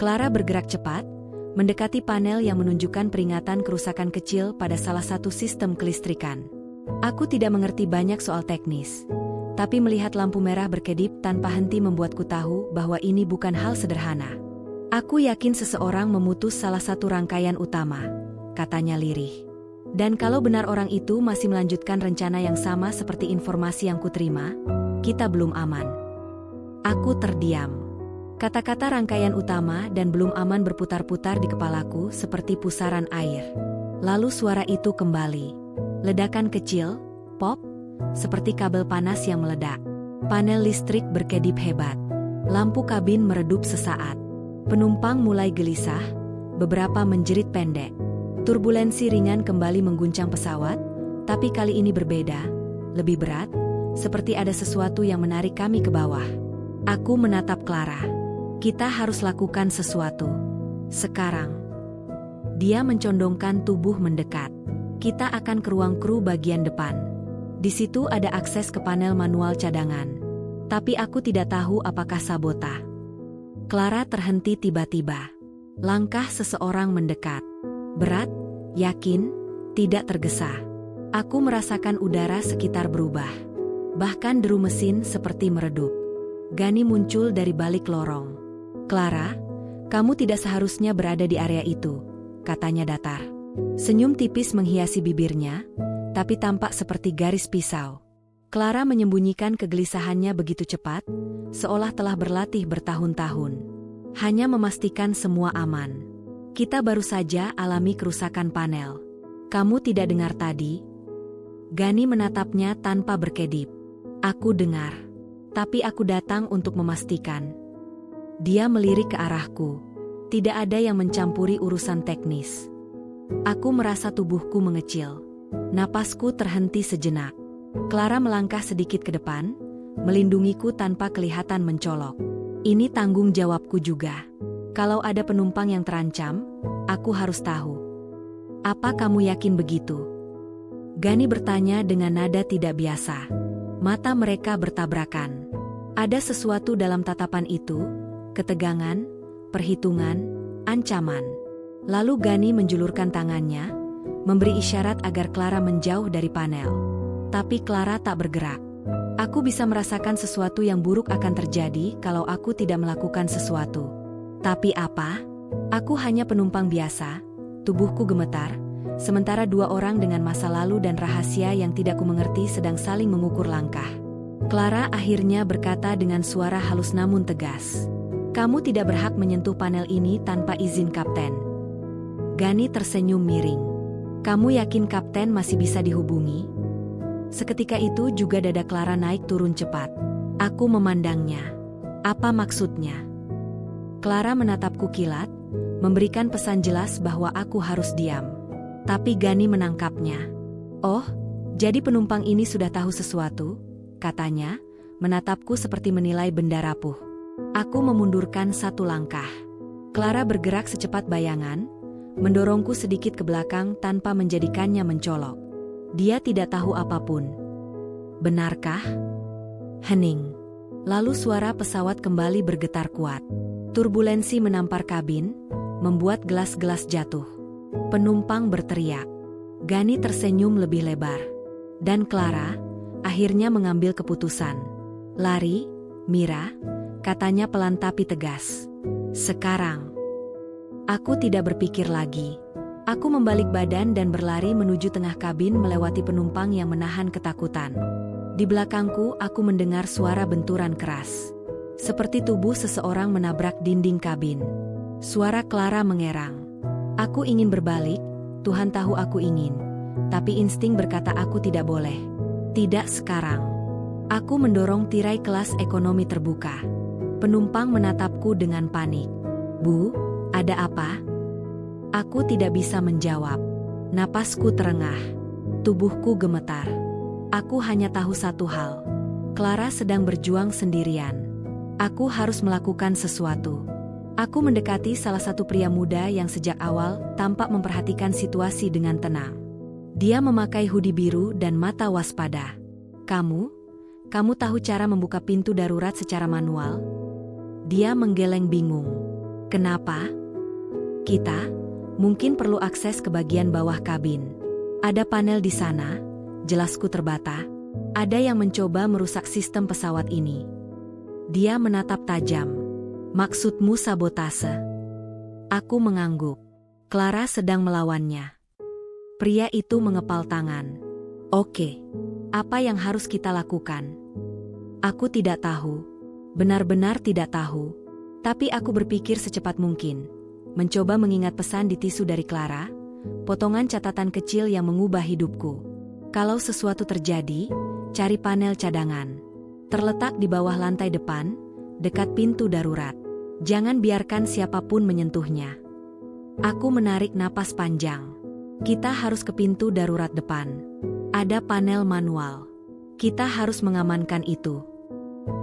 Clara bergerak cepat, mendekati panel yang menunjukkan peringatan kerusakan kecil pada salah satu sistem kelistrikan. Aku tidak mengerti banyak soal teknis, tapi melihat lampu merah berkedip tanpa henti membuatku tahu bahwa ini bukan hal sederhana. Aku yakin seseorang memutus salah satu rangkaian utama, katanya lirih. Dan kalau benar orang itu masih melanjutkan rencana yang sama seperti informasi yang kuterima, kita belum aman. Aku terdiam. Kata-kata rangkaian utama dan belum aman berputar-putar di kepalaku seperti pusaran air. Lalu suara itu kembali. Ledakan kecil, pop, seperti kabel panas yang meledak. Panel listrik berkedip hebat. Lampu kabin meredup sesaat. Penumpang mulai gelisah, beberapa menjerit pendek. Turbulensi ringan kembali mengguncang pesawat, tapi kali ini berbeda, lebih berat, seperti ada sesuatu yang menarik kami ke bawah. Aku menatap Clara. Kita harus lakukan sesuatu. Sekarang. Dia mencondongkan tubuh mendekat. Kita akan ke ruang kru bagian depan. Di situ ada akses ke panel manual cadangan. Tapi aku tidak tahu apakah sabota. Clara terhenti tiba-tiba. Langkah seseorang mendekat. Berat, yakin, tidak tergesa. Aku merasakan udara sekitar berubah. Bahkan deru mesin seperti meredup. Gani muncul dari balik lorong. Clara, kamu tidak seharusnya berada di area itu, katanya datar. Senyum tipis menghiasi bibirnya, tapi tampak seperti garis pisau. Clara menyembunyikan kegelisahannya begitu cepat, seolah telah berlatih bertahun-tahun. Hanya memastikan semua aman. Kita baru saja alami kerusakan panel. Kamu tidak dengar tadi? Gani menatapnya tanpa berkedip. Aku dengar. Tapi aku datang untuk memastikan. Dia melirik ke arahku. Tidak ada yang mencampuri urusan teknis. Aku merasa tubuhku mengecil. Napasku terhenti sejenak. Clara melangkah sedikit ke depan, melindungiku tanpa kelihatan mencolok. Ini tanggung jawabku juga. Kalau ada penumpang yang terancam, aku harus tahu. Apa kamu yakin begitu? Gani bertanya dengan nada tidak biasa. Mata mereka bertabrakan. Ada sesuatu dalam tatapan itu, ketegangan, perhitungan, ancaman. Lalu Gani menjulurkan tangannya, memberi isyarat agar Clara menjauh dari panel. Tapi Clara tak bergerak. Aku bisa merasakan sesuatu yang buruk akan terjadi kalau aku tidak melakukan sesuatu. Tapi apa? Aku hanya penumpang biasa, tubuhku gemetar, sementara dua orang dengan masa lalu dan rahasia yang tidak kumengerti sedang saling mengukur langkah. Clara akhirnya berkata dengan suara halus namun tegas. Kamu tidak berhak menyentuh panel ini tanpa izin kapten. Gani tersenyum miring. Kamu yakin kapten masih bisa dihubungi? Seketika itu juga dada Clara naik turun cepat. Aku memandangnya. Apa maksudnya? Clara menatapku kilat, memberikan pesan jelas bahwa aku harus diam. Tapi Gani menangkapnya. Oh, jadi penumpang ini sudah tahu sesuatu, katanya, menatapku seperti menilai benda rapuh. Aku memundurkan satu langkah. Clara bergerak secepat bayangan, mendorongku sedikit ke belakang tanpa menjadikannya mencolok. Dia tidak tahu apapun. Benarkah? Hening. Lalu suara pesawat kembali bergetar kuat. Turbulensi menampar kabin, membuat gelas-gelas jatuh. Penumpang berteriak. Gani tersenyum lebih lebar. Dan Clara akhirnya mengambil keputusan. Lari, Mira, katanya pelan tapi tegas. Sekarang. Aku tidak berpikir lagi. Aku membalik badan dan berlari menuju tengah kabin melewati penumpang yang menahan ketakutan. Di belakangku aku mendengar suara benturan keras. Seperti tubuh seseorang menabrak dinding kabin. Suara Clara mengerang. Aku ingin berbalik, Tuhan tahu aku ingin. Tapi insting berkata aku tidak boleh. Tidak sekarang. Aku mendorong tirai kelas ekonomi terbuka. Penumpang menatapku dengan panik. Bu, ada apa? Aku tidak bisa menjawab. Napasku terengah. Tubuhku gemetar. Aku hanya tahu satu hal. Clara sedang berjuang sendirian. Aku harus melakukan sesuatu. Aku mendekati salah satu pria muda yang sejak awal tampak memperhatikan situasi dengan tenang. Dia memakai hoodie biru dan mata waspada. Kamu tahu cara membuka pintu darurat secara manual? Dia menggeleng bingung. Kenapa? Kita mungkin perlu akses ke bagian bawah kabin. Ada panel di sana, jelasku terbata. Ada yang mencoba merusak sistem pesawat ini. Dia menatap tajam. Maksudmu sabotase? Aku mengangguk. Clara sedang melawannya. Pria itu mengepal tangan. Oke, apa yang harus kita lakukan? Aku tidak tahu. Benar-benar tidak tahu. Tapi aku berpikir secepat mungkin. Mencoba mengingat pesan di tisu dari Clara, potongan catatan kecil yang mengubah hidupku. Kalau sesuatu terjadi, cari panel cadangan. Terletak di bawah lantai depan, dekat pintu darurat. Jangan biarkan siapapun menyentuhnya. Aku menarik napas panjang. Kita harus ke pintu darurat depan. Ada panel manual. Kita harus mengamankan itu.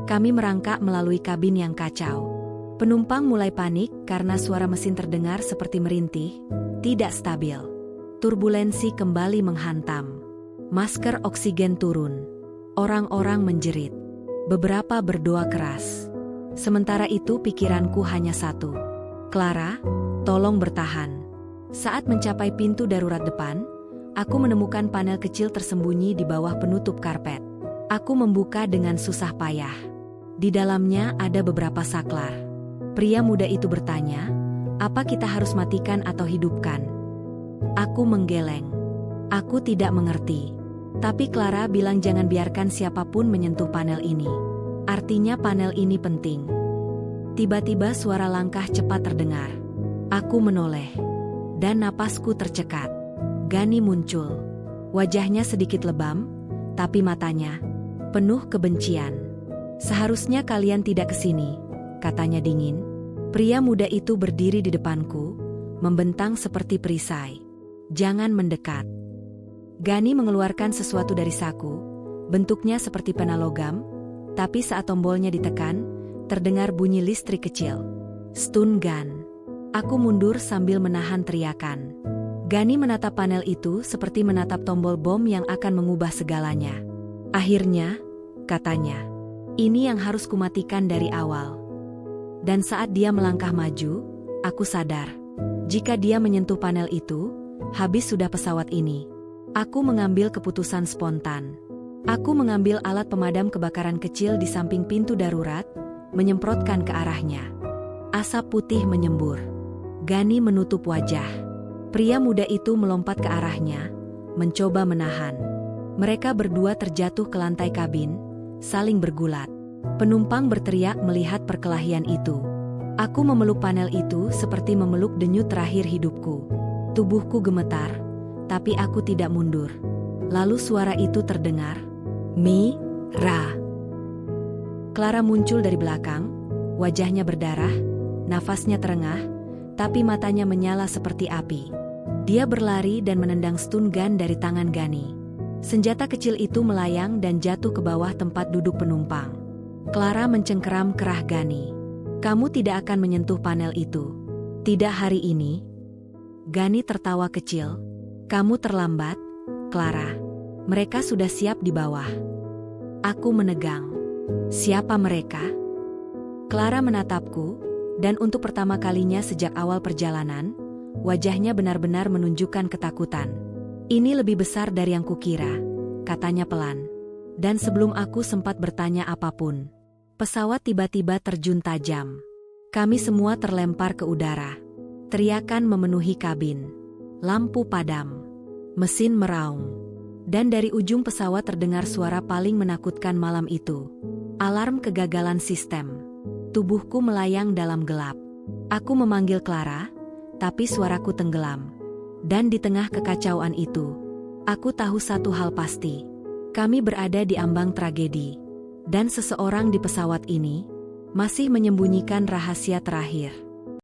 Kami merangkak melalui kabin yang kacau. Penumpang mulai panik karena suara mesin terdengar seperti merintih, tidak stabil. Turbulensi kembali menghantam. Masker oksigen turun. Orang-orang menjerit. Beberapa berdoa keras. Sementara itu pikiranku hanya satu. Clara, tolong bertahan. Saat mencapai pintu darurat depan, aku menemukan panel kecil tersembunyi di bawah penutup karpet. Aku membuka dengan susah payah. Di dalamnya ada beberapa saklar. Pria muda itu bertanya, apa kita harus matikan atau hidupkan? Aku menggeleng. Aku tidak mengerti. Tapi Clara bilang jangan biarkan siapapun menyentuh panel ini. Artinya panel ini penting. Tiba-tiba suara langkah cepat terdengar. Aku menoleh. Dan napasku tercekat. Gani muncul. Wajahnya sedikit lebam, tapi matanya penuh kebencian. Seharusnya kalian tidak kesini, katanya dingin. Pria muda itu berdiri di depanku, membentang seperti perisai. Jangan mendekat. Gani mengeluarkan sesuatu dari saku, bentuknya seperti pena logam, tapi saat tombolnya ditekan, terdengar bunyi listrik kecil. Stun gun. Aku mundur sambil menahan teriakan. Gani menatap panel itu seperti menatap tombol bom yang akan mengubah segalanya. Akhirnya, katanya, ini yang harus kumatikan dari awal. Dan saat dia melangkah maju, aku sadar. Jika dia menyentuh panel itu, habis sudah pesawat ini. Aku mengambil keputusan spontan. Aku mengambil alat pemadam kebakaran kecil di samping pintu darurat, menyemprotkan ke arahnya. Asap putih menyembur. Gani menutup wajah. Pria muda itu melompat ke arahnya, mencoba menahan. Mereka berdua terjatuh ke lantai kabin, saling bergulat. Penumpang berteriak melihat perkelahian itu. Aku memeluk panel itu seperti memeluk denyut terakhir hidupku. Tubuhku gemetar, tapi aku tidak mundur. Lalu suara itu terdengar. Mira. Clara muncul dari belakang, wajahnya berdarah, nafasnya terengah, tapi matanya menyala seperti api. Dia berlari dan menendang stun gun dari tangan Gani. Senjata kecil itu melayang dan jatuh ke bawah tempat duduk penumpang. Clara mencengkeram kerah Gani. Kamu tidak akan menyentuh panel itu. Tidak hari ini. Gani tertawa kecil. Kamu terlambat, Clara. Mereka sudah siap di bawah. Aku menegang. Siapa mereka? Clara menatapku, dan untuk pertama kalinya sejak awal perjalanan, wajahnya benar-benar menunjukkan ketakutan. Ini lebih besar dari yang kukira, katanya pelan. Dan sebelum aku sempat bertanya apapun, pesawat tiba-tiba terjun tajam. Kami semua terlempar ke udara. Teriakan memenuhi kabin. Lampu padam. Mesin meraung. Dan dari ujung pesawat terdengar suara paling menakutkan malam itu. Alarm kegagalan sistem. Tubuhku melayang dalam gelap. Aku memanggil Clara, tapi suaraku tenggelam. Dan di tengah kekacauan itu, aku tahu satu hal pasti. Kami berada di ambang tragedi. Dan seseorang di pesawat ini masih menyembunyikan rahasia terakhir.